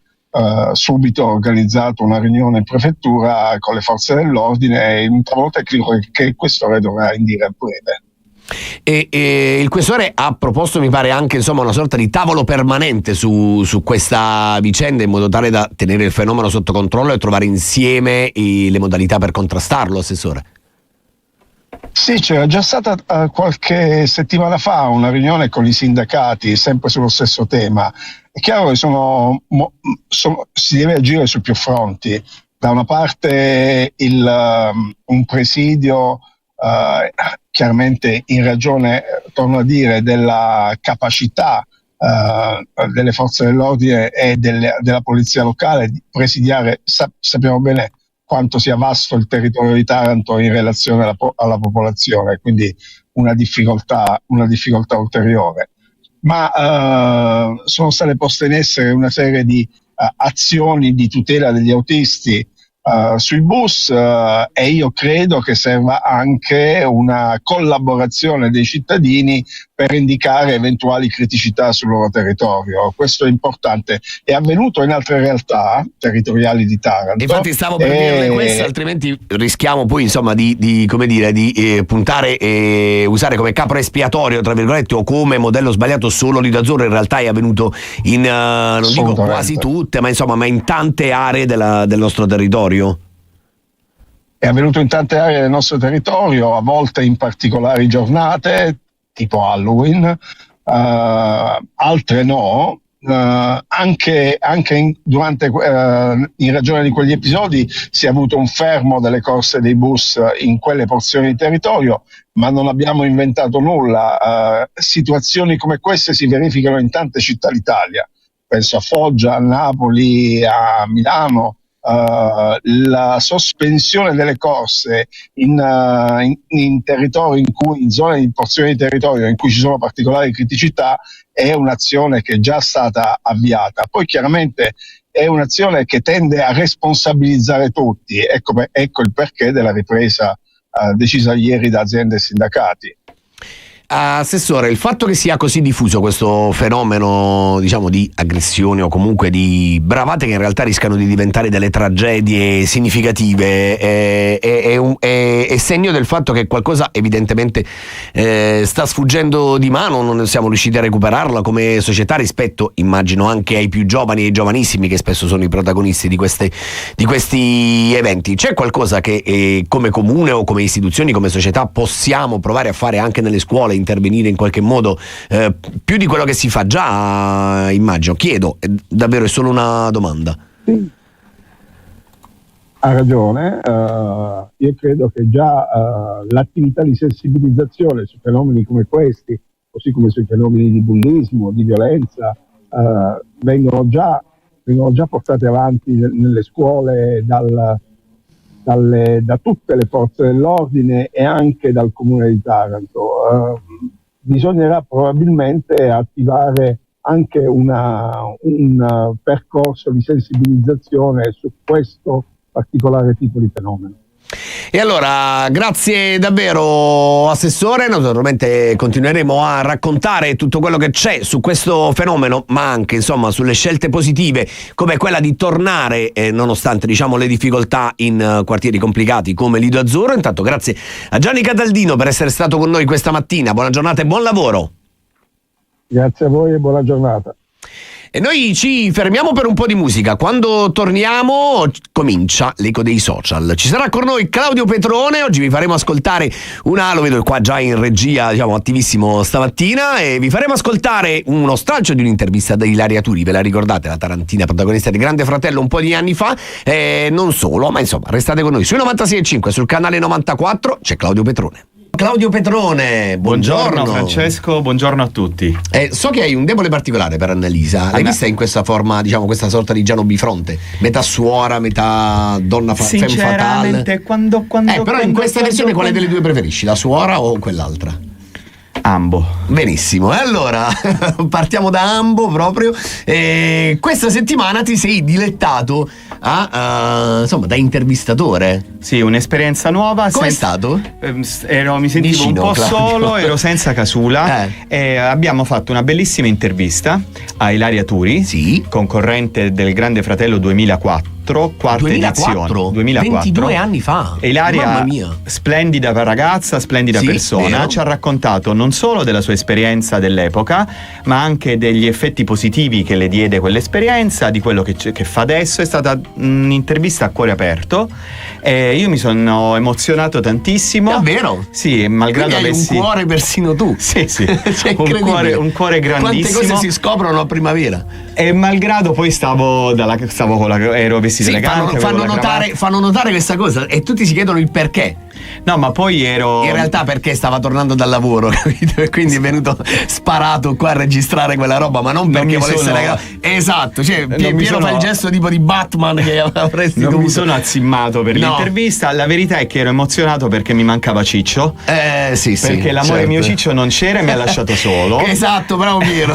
subito organizzato una riunione in prefettura con le forze dell'ordine e un tavolo tecnico che il questore dovrà indire a breve. E il questore ha proposto, mi pare, anche insomma una sorta di tavolo permanente su questa vicenda, in modo tale da tenere il fenomeno sotto controllo e trovare insieme le modalità per contrastarlo, assessore. Sì, c'era già stata qualche settimana fa una riunione con i sindacati sempre sullo stesso tema. È chiaro che si deve agire su più fronti. Da una parte un presidio chiaramente in ragione, torno a dire, della capacità delle forze dell'ordine e della polizia locale di presidiare. Sappiamo bene quanto sia vasto il territorio di Taranto in relazione alla popolazione, quindi una difficoltà ulteriore. Ma sono state poste in essere una serie di azioni di tutela degli autisti sui bus e io credo che serva anche una collaborazione dei cittadini per indicare eventuali criticità sul loro territorio. Questo è importante. È avvenuto in altre realtà territoriali di Taranto. Infatti stavo per dirle questo, altrimenti rischiamo poi insomma di puntare e usare come capro espiatorio, tra virgolette, o come modello sbagliato solo Lido Azzurro. In realtà è avvenuto in non dico quasi tutte, ma in tante aree del nostro territorio. È avvenuto in tante aree del nostro territorio, a volte in particolari giornate, tipo Halloween, altre no, anche in ragione di quegli episodi si è avuto un fermo delle corse dei bus in quelle porzioni di territorio, ma non abbiamo inventato nulla. Situazioni come queste si verificano in tante città d'Italia, penso a Foggia, a Napoli, a Milano. La sospensione delle corse in territori in zone di porzioni di territorio in cui ci sono particolari criticità è un'azione che è già stata avviata. Poi chiaramente è un'azione che tende a responsabilizzare tutti, ecco il perché della ripresa decisa ieri da aziende e sindacati. Assessore, il fatto che sia così diffuso questo fenomeno, diciamo, di aggressione o comunque di bravate che in realtà rischiano di diventare delle tragedie significative è segno del fatto che qualcosa evidentemente sta sfuggendo di mano, non siamo riusciti a recuperarla come società rispetto, immagino, anche ai più giovani e ai giovanissimi che spesso sono i protagonisti di questi eventi. C'è qualcosa che come comune o come istituzioni, come società possiamo provare a fare anche nelle scuole, intervenire in qualche modo più di quello che si fa già, immagino? Chiedo, davvero è solo una domanda. Sì. Ha ragione, io credo che già l'attività di sensibilizzazione su fenomeni come questi, così come sui fenomeni di bullismo, di violenza, vengono già portate avanti nelle scuole da tutte le forze dell'ordine e anche dal Comune di Taranto. Bisognerà probabilmente attivare anche un percorso di sensibilizzazione su questo particolare tipo di fenomeno. E allora, grazie davvero Assessore, naturalmente continueremo a raccontare tutto quello che c'è su questo fenomeno, ma anche insomma sulle scelte positive come quella di tornare nonostante, diciamo, le difficoltà in quartieri complicati come Lido Azzurro. Intanto grazie a Gianni Cataldino per essere stato con noi questa mattina, buona giornata e buon lavoro. Grazie a voi e buona giornata. E noi ci fermiamo per un po' di musica. Quando torniamo comincia l'eco dei social. Ci sarà con noi Claudio Petrone. Oggi vi faremo ascoltare lo vedo qua già in regia, diciamo, attivissimo stamattina, e vi faremo ascoltare uno stralcio di un'intervista da Ilaria Turi. Ve la ricordate, la tarantina protagonista di Grande Fratello un po' di anni fa? Non solo, ma insomma, restate con noi sui 96.5, sul canale 94 c'è Claudio Petrone. Claudio Petrone, buongiorno. Francesco, buongiorno a tutti. So che hai un debole particolare per Annalisa. L'hai vista in questa forma, diciamo, questa sorta di Giano bifronte? Metà suora, metà donna femme fatale. Sinceramente, quando però in questa versione quale delle due preferisci? La suora o quell'altra? Ambo. Benissimo, e allora partiamo da Ambo proprio. Questa settimana ti sei dilettato insomma, da intervistatore. Sì, un'esperienza nuova. Com'è stato? Mi sentivo vicino, un po' Claudio. solo, ero senza casula e abbiamo fatto una bellissima intervista a Ilaria Turi, sì, concorrente del Grande Fratello 2004. Quarta edizione 2004, 22 anni fa. Ilaria, mamma mia, splendida ragazza, splendida sì, persona, vero, ci ha raccontato non solo della sua esperienza dell'epoca, ma anche degli effetti positivi che le diede quell'esperienza, di quello che fa adesso. È stata un'intervista a cuore aperto e io mi sono emozionato tantissimo. Davvero? Sì, malgrado hai avessi un cuore persino tu. Sì, Cioè, un cuore grandissimo. Quante cose si scoprono a primavera. E malgrado poi ero vestito Sì, elegante, fanno notare questa cosa e tutti si chiedono il perché. No, ma poi ero in realtà perché stava tornando dal lavoro, capito? E quindi è venuto sparato qua a registrare quella roba, ma non perché volesse esatto, cioè Piero fa il gesto tipo di Batman che avresti non mi sono azzimmato per l'intervista. La verità è che ero emozionato perché mi mancava Ciccio. Sì, perché l'amore mio Ciccio non c'era e mi ha lasciato solo. Esatto, bravo Piero.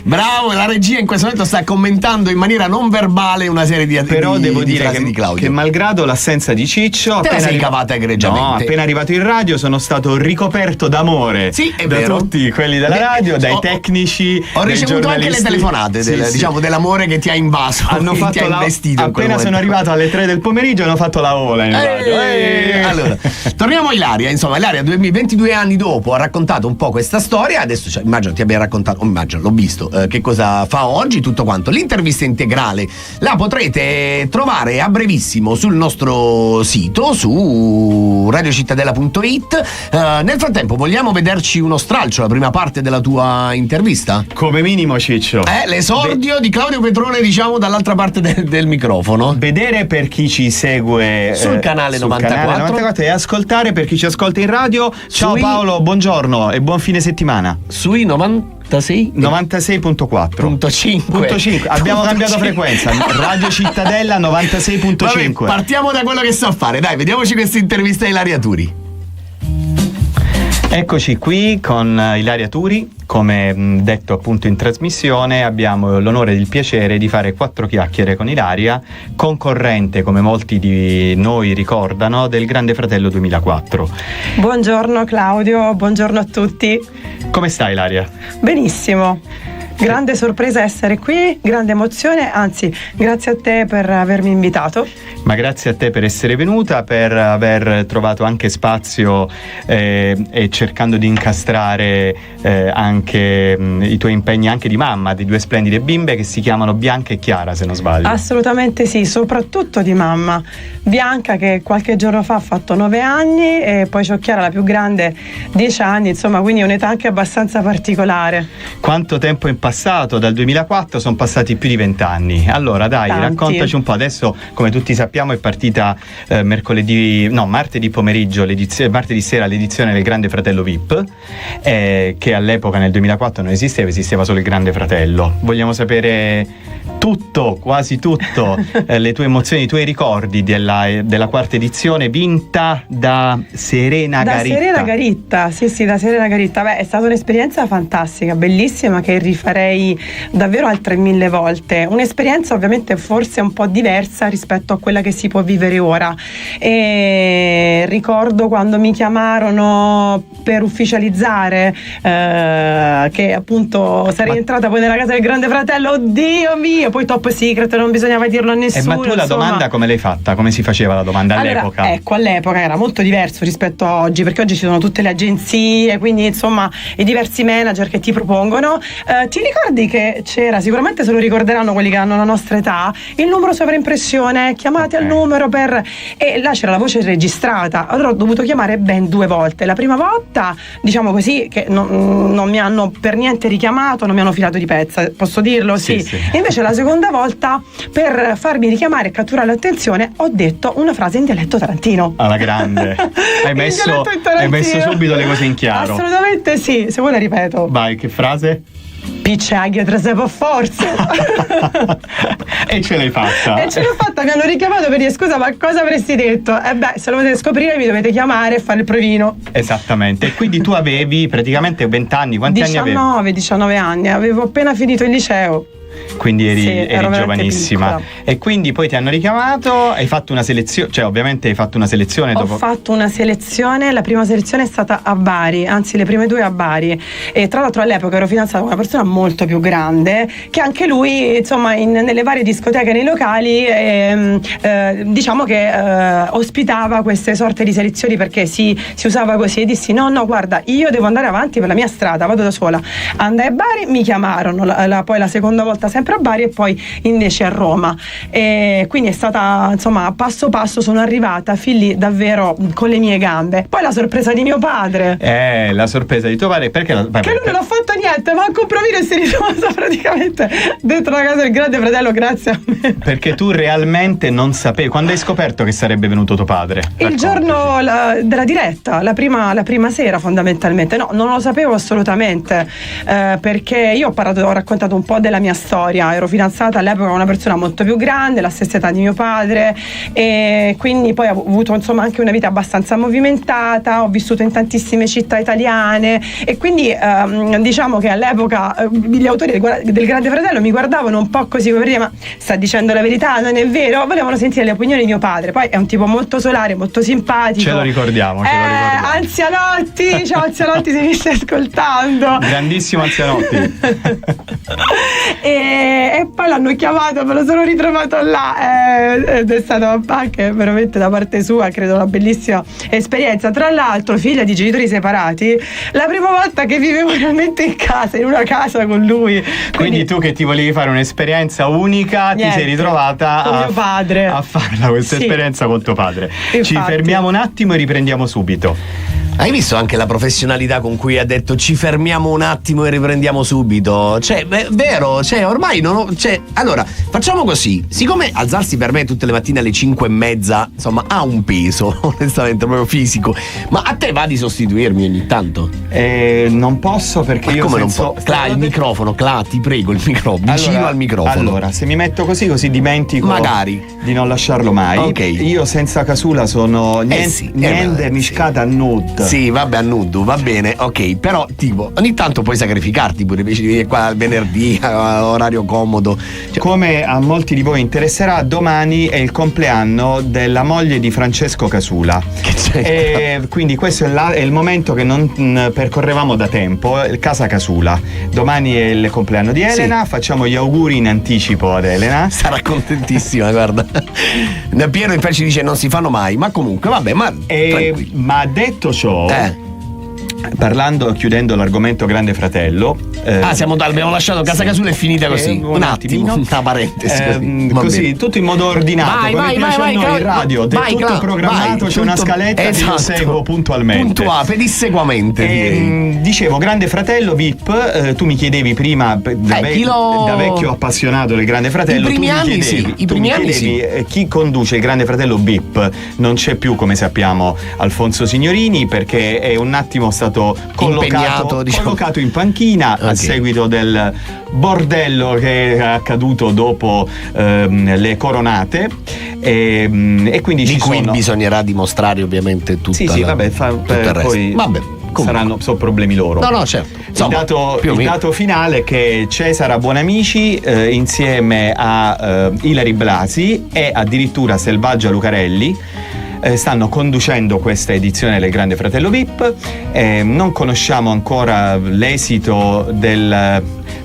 Bravo, la regia in questo momento sta commentando in maniera non verbale una serie di però devo dire che malgrado l'assenza di Ciccio, te la sei cavata egregiamente. No, appena arrivato in radio sono stato ricoperto d'amore. Sì, è da vero. tutti quelli della radio, dai tecnici. Ho ricevuto anche le telefonate diciamo dell'amore che ti ha invaso. Hanno fatto investito appena sono arrivato alle 3 del pomeriggio hanno fatto la ola in radio. Allora, torniamo a Ilaria. Insomma, Ilaria 22 anni dopo ha raccontato un po' questa storia. Adesso immagino ti abbia raccontato, l'ho visto, che cosa fa oggi, tutto quanto. L'intervista integrale la potrete trovare a brevissimo sul nostro sito, su su radiocittadella.it. Nel frattempo vogliamo vederci uno stralcio, la prima parte della tua intervista? Come minimo, Ciccio. L'esordio di Claudio Petrone, diciamo, dall'altra parte del microfono. Vedere per chi ci segue sul canale 94 e ascoltare per chi ci ascolta in radio. Ciao Paolo, buongiorno e buon fine settimana. Sui 96.4.5. Abbiamo cambiato frequenza. Radio Cittadella 96.5. Vabbè, partiamo da quello che sa fare. Dai, vediamoci questa intervista a Ilaria Turi. Eccoci qui con Ilaria Turi. Come detto appunto in trasmissione, abbiamo l'onore e il piacere di fare 4 chiacchiere con Ilaria, concorrente, come molti di noi ricordano, del Grande Fratello 2004. Buongiorno Claudio, buongiorno a tutti. Come stai, Ilaria? Benissimo. Grande sorpresa essere qui, grande emozione, anzi grazie a te per avermi invitato. Ma grazie a te per essere venuta, per aver trovato anche spazio e cercando di incastrare anche i tuoi impegni anche di mamma di 2 splendide bimbe che si chiamano Bianca e Chiara, se non sbaglio. Assolutamente sì, soprattutto di mamma. Bianca che qualche giorno fa ha fatto 9 anni e poi c'ho Chiara la più grande 10 anni, insomma, quindi un'età anche abbastanza particolare. Quanto tempo è passato? Dal 2004 sono passati più di 20 anni. Allora dai, Tanti. Raccontaci un po'. Adesso, come tutti sappiamo, è partita martedì pomeriggio, martedì sera l'edizione del Grande Fratello VIP, che all'epoca nel 2004 non esisteva solo il Grande Fratello. Vogliamo sapere tutto, quasi tutto, le tue emozioni, i tuoi ricordi della quarta edizione vinta da Serena Garitta. Da Serena Garitta, sì, da Serena Garitta. Beh, è stata un'esperienza fantastica, bellissima, che rifarei davvero altre 1000 volte. Un'esperienza ovviamente forse un po' diversa rispetto a quella che si può vivere ora. E ricordo quando mi chiamarono per ufficializzare che appunto sarei entrata poi nella casa del Grande Fratello, oddio mio, poi top secret, non bisognava dirlo a nessuno. Ma tu la domanda come l'hai fatta? Come si faceva la domanda all'epoca? Allora, ecco, all'epoca era molto diverso rispetto a oggi, perché oggi ci sono tutte le agenzie, quindi insomma i diversi manager che ti propongono. Ti ricordi che c'era, sicuramente se lo ricorderanno quelli che hanno la nostra età, il numero sovraimpressione, chiamate al numero e là c'era la voce registrata. Allora ho dovuto chiamare ben 2 volte. La prima volta, diciamo così, che non mi hanno per niente richiamato, non mi hanno filato di pezza, posso dirlo? Sì. Invece la seconda volta, per farmi richiamare e catturare l'attenzione, ho detto una frase in dialetto tarantino. Alla grande. Hai messo subito le cose in chiaro. Assolutamente sì, se vuoi la ripeto. Vai, che frase? Picciaglia tra sé per forza. E ce l'hai fatta. E ce l'ho fatta, mi hanno richiamato per dire scusa, ma cosa avresti detto? Se lo volete scoprire mi dovete chiamare e fare il provino. Esattamente. E quindi tu avevi praticamente 20 anni, quanti anni avevi? 19 anni, avevo appena finito il liceo. Quindi eri giovanissima. Piccola. E quindi poi ti hanno richiamato, hai fatto una selezione, cioè ovviamente hai fatto una selezione dopo. Ho fatto una selezione, la prima selezione è stata a Bari, anzi le prime 2 a Bari, e tra l'altro all'epoca ero fidanzata con una persona molto più grande che anche lui insomma nelle varie discoteche, nei locali diciamo che ospitava queste sorte di selezioni, perché si usava così, e dissi no guarda, io devo andare avanti per la mia strada, vado da sola. Andai a Bari, mi chiamarono poi la seconda volta sempre a Bari e poi invece a Roma, e quindi è stata insomma passo passo sono arrivata fin lì davvero con le mie gambe. Poi la sorpresa di mio padre, la sorpresa di tuo padre, perché che lui non ha fatto niente, manco un provino, e si è ritrovato praticamente dentro la casa del Grande Fratello grazie a me, perché tu realmente non sapevi. Quando hai scoperto che sarebbe venuto tuo padre? Il giorno della diretta, la prima sera fondamentalmente. No, non lo sapevo assolutamente, perché io ho raccontato un po' della mia storia. Ero fidanzata all'epoca con una persona molto più grande, la stessa età di mio padre, e quindi poi ho avuto insomma anche una vita abbastanza movimentata, ho vissuto in tantissime città italiane, e quindi diciamo che all'epoca gli autori del Grande Fratello mi guardavano un po' così come per dire ma sta dicendo la verità, non è vero? Volevano sentire le opinioni di mio padre. Poi è un tipo molto solare, molto simpatico. Ce lo ricordiamo. Anzianotti, ciao Anzianotti se mi stai ascoltando. Grandissimo Anzianotti. e poi l'hanno chiamato, me lo sono ritrovato là, ed è stata anche veramente da parte sua credo una bellissima esperienza. Tra l'altro figlia di genitori separati, la prima volta che vivevo realmente in casa, in una casa con lui, quindi tu che ti volevi fare un'esperienza unica, ti sei ritrovata con mio padre a farla questa esperienza con tuo padre. Infatti. Ci fermiamo un attimo e riprendiamo subito. Hai visto anche la professionalità con cui ha detto ci fermiamo un attimo e riprendiamo subito? Cioè, vero, cioè ormai non ho, cioè, allora, facciamo così. Siccome alzarsi per me tutte le mattine alle 5:30, insomma, ha un peso, onestamente, proprio fisico. Ma a te va di sostituirmi ogni tanto? Non posso perché io come senso... non posso? Cla, il microfono, Cla, ti prego, il microfono, vicino al microfono. Allora, se mi metto così dimentico magari di non lasciarlo mai. Ok. Io senza casula sono niente miscata a nude. Sì, vabbè, a nudo, va bene, ok, però tipo ogni tanto puoi sacrificarti pure invece di venire qua al venerdì a orario comodo. Cioè, come a molti di voi interesserà, domani è il compleanno della moglie di Francesco Casula. Che c'è? E quindi questo è il momento che non percorrevamo da tempo, Casa Casula. Domani è il compleanno di Elena, facciamo gli auguri in anticipo ad Elena. Sarà contentissima, guarda. Piero infatti ci dice non si fanno mai, ma comunque vabbè, ma detto ciò, chiudendo l'argomento Grande Fratello, abbiamo lasciato Casa Casula, è finita così. Un attimo, una parentesi così tutto in modo ordinato. Vai, in radio, tutto programmato, c'è una scaletta che io seguo puntualmente, pedissequamente. Dicevo, Grande Fratello VIP, tu mi chiedevi prima da vecchio appassionato del Grande Fratello, i primi anni sì. Chi conduce il Grande Fratello VIP? Non c'è più, come sappiamo, Alfonso Signorini, perché è un attimo stato collocato in panchina a seguito del bordello che è accaduto dopo le coronate, e quindi di cui bisognerà dimostrare ovviamente tutto il resto. Poi sono problemi loro. No, certo. Il dato finale è che Cesara Buonamici insieme a Ilari Blasi e addirittura Selvaggia Lucarelli stanno conducendo questa edizione del Grande Fratello VIP. Non conosciamo ancora l'esito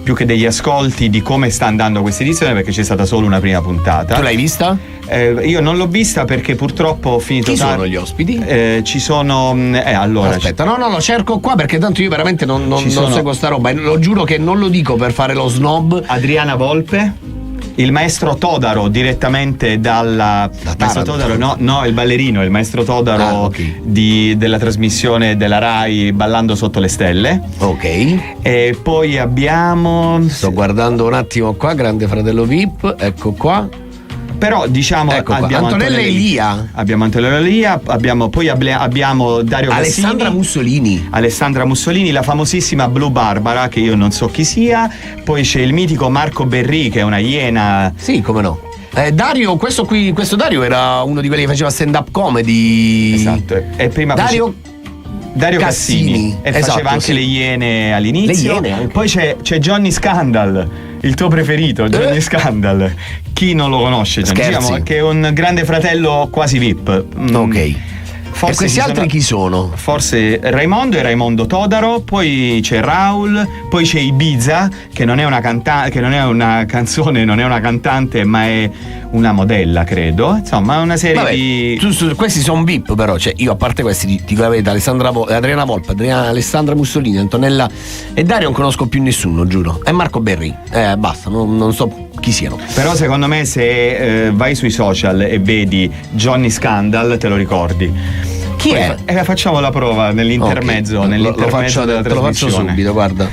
più che degli ascolti di come sta andando questa edizione, perché c'è stata solo una prima puntata. Tu l'hai vista? Io non l'ho vista perché purtroppo ho finito. Chi sono gli ospiti? Ci sono allora aspetta, no, lo cerco qua perché tanto io veramente non seguo sta roba, lo giuro che non lo dico per fare lo snob. Adriana Volpe, il maestro Todaro direttamente maestro Todaro, no, il ballerino, il maestro Todaro della trasmissione della Rai Ballando sotto le stelle. Ok. E poi sto guardando un attimo qua, Grande Fratello VIP, ecco qua. Però diciamo abbiamo Antonella Elia. Abbiamo Antonella Elia, abbiamo Dario Alessandra Cassini, Alessandra Mussolini, la famosissima Blue Barbara, che io non so chi sia. Poi c'è il mitico Marco Berri, che è una iena. Sì, come no. Dario, questo Dario era uno di quelli che faceva stand-up comedy. Esatto. E prima Dario Cassini. E faceva anche le Iene all'inizio. Poi c'è Johnny Scandal, il tuo preferito, Johnny Scandal. Chi non lo conosce? Diciamo che è un Grande Fratello quasi VIP. Ok. Forse e questi altri chi sono? Forse Raimondo e Raimondo Todaro, poi c'è Raul, poi c'è Ibiza, che non è una che non è una canzone, non è una cantante, ma è una modella, credo. Insomma, una serie di. Questi sono VIP, però, cioè, io a parte questi dico la verità, Adriana Volpe, Alessandra Mussolini, Antonella e Dario non conosco più nessuno, giuro. E Marco Berri. Basta, non so chi siano. Però secondo me se vai sui social e vedi Johnny Scandal te lo ricordi. Chi è? Facciamo la prova nell'intermezzo, okay. nell'intermezzo della trasmissione. Lo faccio subito, guarda.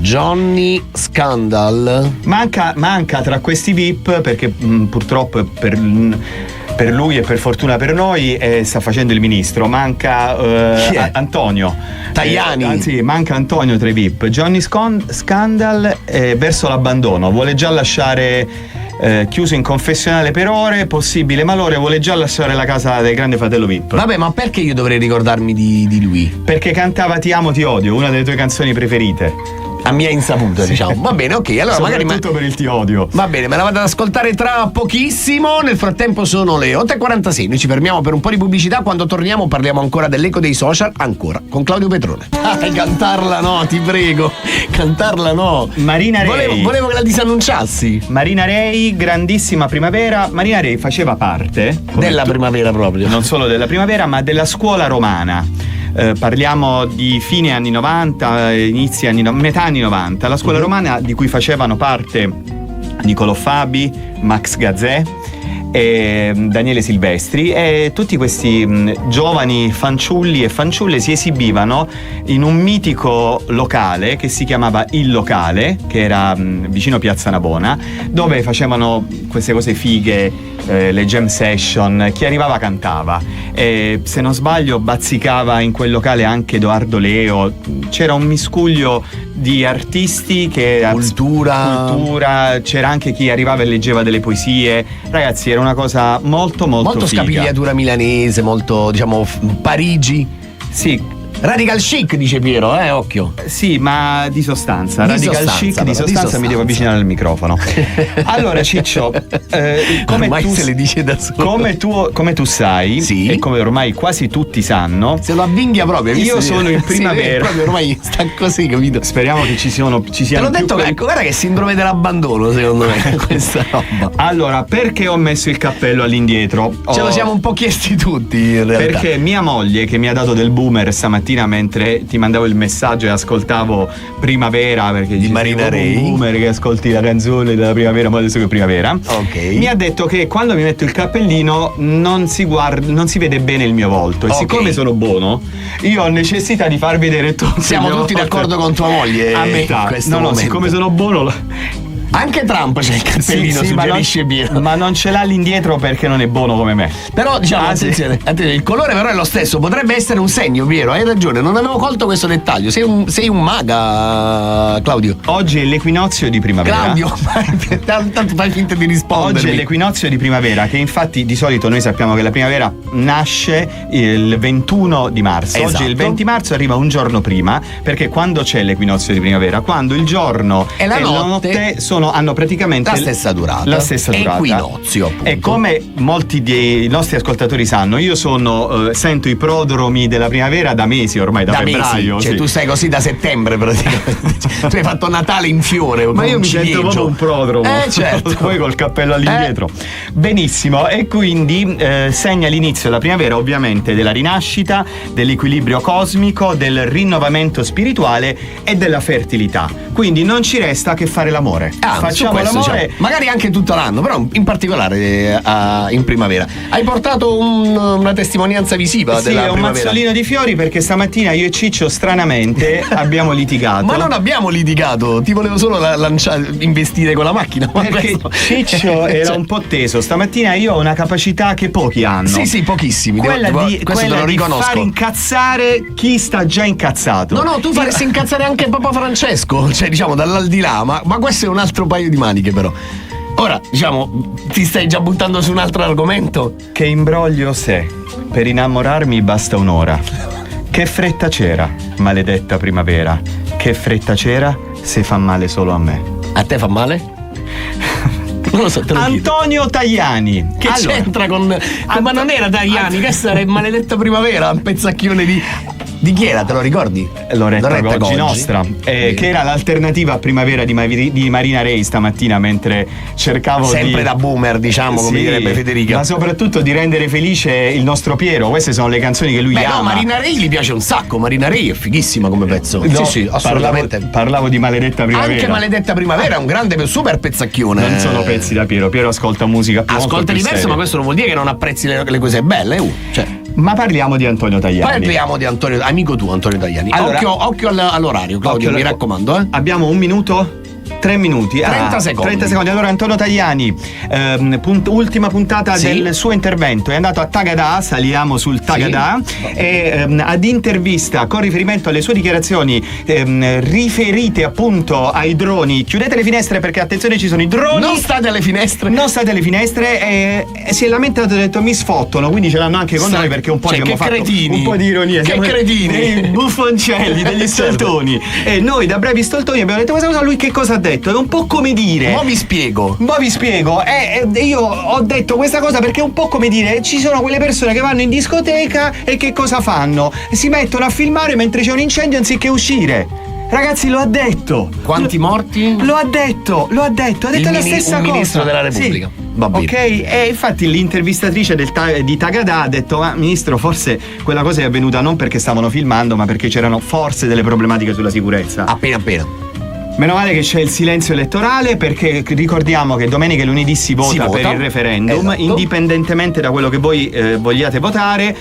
Johnny Scandal. Manca tra questi VIP perché purtroppo per lui e per fortuna per noi sta facendo il ministro. Manca Antonio Tajani. Anzi, manca Antonio tra i VIP. Johnny Scandal verso l'abbandono, vuole già lasciare. Chiuso in confessionale per ore, possibile malore, vuole già lasciare la casa del Grande Fratello VIP. Vabbè, ma perché io dovrei ricordarmi di lui? Perché cantava Ti amo, ti odio, una delle tue canzoni preferite. A mia insaputa, diciamo. Va bene, ok. Allora magari per il ti odio. Va bene, me la vado ad ascoltare tra pochissimo. Nel frattempo sono le 8:46. Noi ci fermiamo per un po' di pubblicità. Quando torniamo parliamo ancora dell'eco dei social, ancora con Claudio Petrone. Cantarla no, ti prego. Cantarla no. Marina Rei. Volevo che la disannunciassi. Marina Rei, grandissima primavera. Marina Rei faceva parte della primavera proprio. Non solo della primavera, ma della scuola romana. Parliamo di fine anni 90, metà anni 90. La scuola romana di cui facevano parte Niccolò Fabi, Max Gazzè e Daniele Silvestri, e tutti questi giovani fanciulli e fanciulle si esibivano in un mitico locale che si chiamava Il Locale, che era vicino Piazza Navona, dove facevano queste cose fighe, le jam session, chi arrivava cantava, e se non sbaglio bazzicava in quel locale anche Edoardo Leo. C'era un miscuglio di artisti, che cultura, c'era anche chi arrivava e leggeva delle poesie. Ragazzi, era una cosa molto figa. Scapigliatura milanese, molto, diciamo, Parigi. Sì. Radical chic, dice Piero, occhio. Sì, ma di sostanza. Radical chic di sostanza, mi devo avvicinare al microfono. Allora, Ciccio, ormai se le dice da solo. Come tu sai, sì, e come ormai quasi tutti sanno, se lo avvinghia proprio. Io sono in primavera. Sì, proprio ormai sta così, capito? Speriamo che ci siano. Te l'ho detto, guarda che sindrome dell'abbandono, secondo me, questa roba. Allora, perché ho messo il cappello all'indietro? Ce lo siamo un po' chiesti tutti, in realtà. Perché mia moglie, che mi ha dato del boomer stamattina mentre ti mandavo il messaggio e ascoltavo Primavera, perché di Marina Rei, un boomer che ascolti la canzone della primavera, ma adesso che è primavera, mi ha detto che quando mi metto il cappellino non si vede bene il mio volto, e siccome sono buono io ho necessità di far vedere tutto. Siamo tutti d'accordo con tua moglie a metà. No, siccome sono buono. Anche Trump c'è il cappellino, suggerisce Piero. Ma non ce l'ha all'indietro perché non è buono come me. Però diciamo, attenzione, il colore però è lo stesso, potrebbe essere un segno, Piero, hai ragione, non avevo colto questo dettaglio. Sei un maga, Claudio. Oggi è l'equinozio di primavera. Claudio, tanto fai finta di rispondere. Oggi è l'equinozio di primavera, che infatti di solito noi sappiamo che la primavera nasce il 21 di marzo. Esatto. Oggi il 20 marzo arriva un giorno prima, perché quando c'è l'equinozio di primavera? Quando il giorno e la notte hanno praticamente la stessa durata. Equinozio, appunto. E come molti dei nostri ascoltatori sanno, io sento i prodromi della primavera da mesi ormai, da febbraio. Mesi. Cioè, tu sei così da settembre praticamente. Tu hai fatto Natale in fiore. Ma io mi sento proprio un prodromo. Certo. Poi col cappello all'indietro. Benissimo. E quindi segna l'inizio della primavera, ovviamente, della rinascita, dell'equilibrio cosmico, del rinnovamento spirituale e della fertilità. Quindi non ci resta che fare l'amore. Facciamo l'amore, diciamo, magari anche tutto l'anno, però in particolare in primavera. Hai portato una testimonianza visiva della primavera. Sì, un mazzolino di fiori, perché stamattina io e Ciccio stranamente abbiamo litigato. Ma non abbiamo litigato, ti volevo solo investire con la macchina. Perché Ciccio era un po' teso. Stamattina io ho una capacità che pochi hanno. Sì, pochissimi. Quella di far incazzare chi sta già incazzato. No, tu faresti incazzare anche Papa Francesco, cioè diciamo dall'aldilà, ma questo è un altro paio di maniche però. Ora, diciamo, ti stai già buttando su un altro argomento? Che imbroglio sei, per innamorarmi basta un'ora. Che fretta c'era, maledetta primavera. Che fretta c'era se fa male solo a me. A te fa male? Non lo so, te lo Antonio Tajani. Che c'entra con... Ma non era Tajani, questa era maledetta primavera, un pezzacchione di chi era, te lo ricordi? Loretta Goggi nostra, che era l'alternativa a Primavera di Marina Rei stamattina, mentre cercavo sempre da boomer, diciamo, come direbbe Federica. Ma soprattutto di rendere felice il nostro Piero. Queste sono le canzoni che lui ama. No, Marina Rei gli piace un sacco. Marina Rei è fighissima come pezzo. No, sì, assolutamente. Parlavo di Maledetta Primavera. Anche Maledetta Primavera è un grande, super pezzacchione. Non sono pezzi da Piero. Piero ascolta musica più ascolta diverso, seria. Ma questo non vuol dire che non apprezzi le cose belle. Cioè. Ma parliamo di Antonio Tajani. Parliamo di Antonio, amico tu, Antonio Tajani. Allora, occhio all'orario, Claudio, mi raccomando. Abbiamo un minuto? 3 minuti. 30 secondi. 30 secondi. Allora Antonio Tajani, ultima puntata del suo intervento, è andato a Tagadà, saliamo sul Tagadà, e ad intervista con riferimento alle sue dichiarazioni riferite appunto ai droni. Chiudete le finestre perché attenzione, ci sono i droni. Non state alle finestre. Non state alle finestre. Si è lamentato e ha detto mi sfottono, quindi ce l'hanno anche con noi perché un po' abbiamo fatto un po' di ironia. Che siamo cretini. dei buffoncelli, degli stoltoni. E noi da brevi stoltoni abbiamo detto questa cosa, lui che cosa ha detto? È un po' come dire. Mo' vi spiego. Io ho detto questa cosa perché è un po' come dire, ci sono quelle persone che vanno in discoteca e che cosa fanno? Si mettono a filmare mentre c'è un incendio anziché uscire. Ragazzi, lo ha detto. Quanti morti? Lo ha detto la stessa cosa. Il ministro della Repubblica. Sì. Va bene. Ok, e infatti l'intervistatrice di Tagadà ha detto: ma ministro, forse quella cosa è avvenuta non perché stavano filmando, ma perché c'erano forse delle problematiche sulla sicurezza. Appena. Meno male che c'è il silenzio elettorale, perché ricordiamo che domenica e lunedì si vota per il referendum, esatto. Indipendentemente da quello che voi vogliate votare.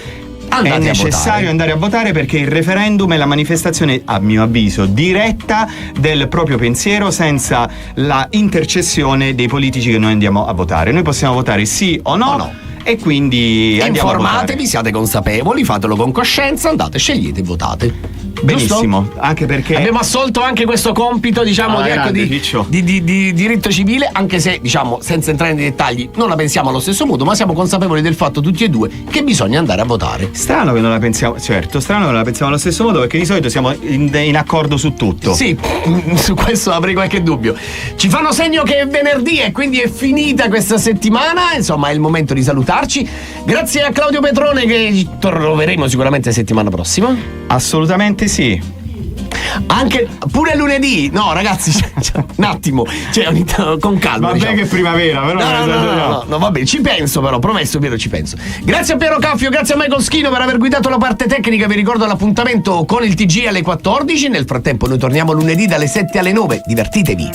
È necessario andare a votare perché il referendum è la manifestazione, a mio avviso, diretta del proprio pensiero, senza la intercessione dei politici che noi andiamo a votare. Noi possiamo votare sì o no. E quindi informatevi, siate consapevoli, fatelo con coscienza, andate, scegliete e votate. Benissimo, giusto? Anche perché abbiamo assolto anche questo compito, diciamo, di diritto civile, anche se, diciamo, senza entrare nei dettagli, non la pensiamo allo stesso modo, ma siamo consapevoli del fatto tutti e due che bisogna andare a votare. Strano che non la pensiamo, certo, strano che non la pensiamo allo stesso modo, perché di solito siamo in accordo su tutto. Sì, su questo avrei qualche dubbio. Ci fanno segno che è venerdì e quindi è finita questa settimana, insomma è il momento di salutarci. Grazie a Claudio Petrone, che troveremo sicuramente settimana prossima. Assolutamente sì. Anche pure lunedì. No ragazzi, un attimo, con calma. Va bene che è primavera, però no, va bene, ci penso, però promesso, Piero, ci penso. Grazie a Piero Caffio, grazie a Michael Schino per aver guidato la parte tecnica. Vi ricordo l'appuntamento con il TG alle 14. Nel frattempo noi torniamo lunedì dalle 7 alle 9. Divertitevi.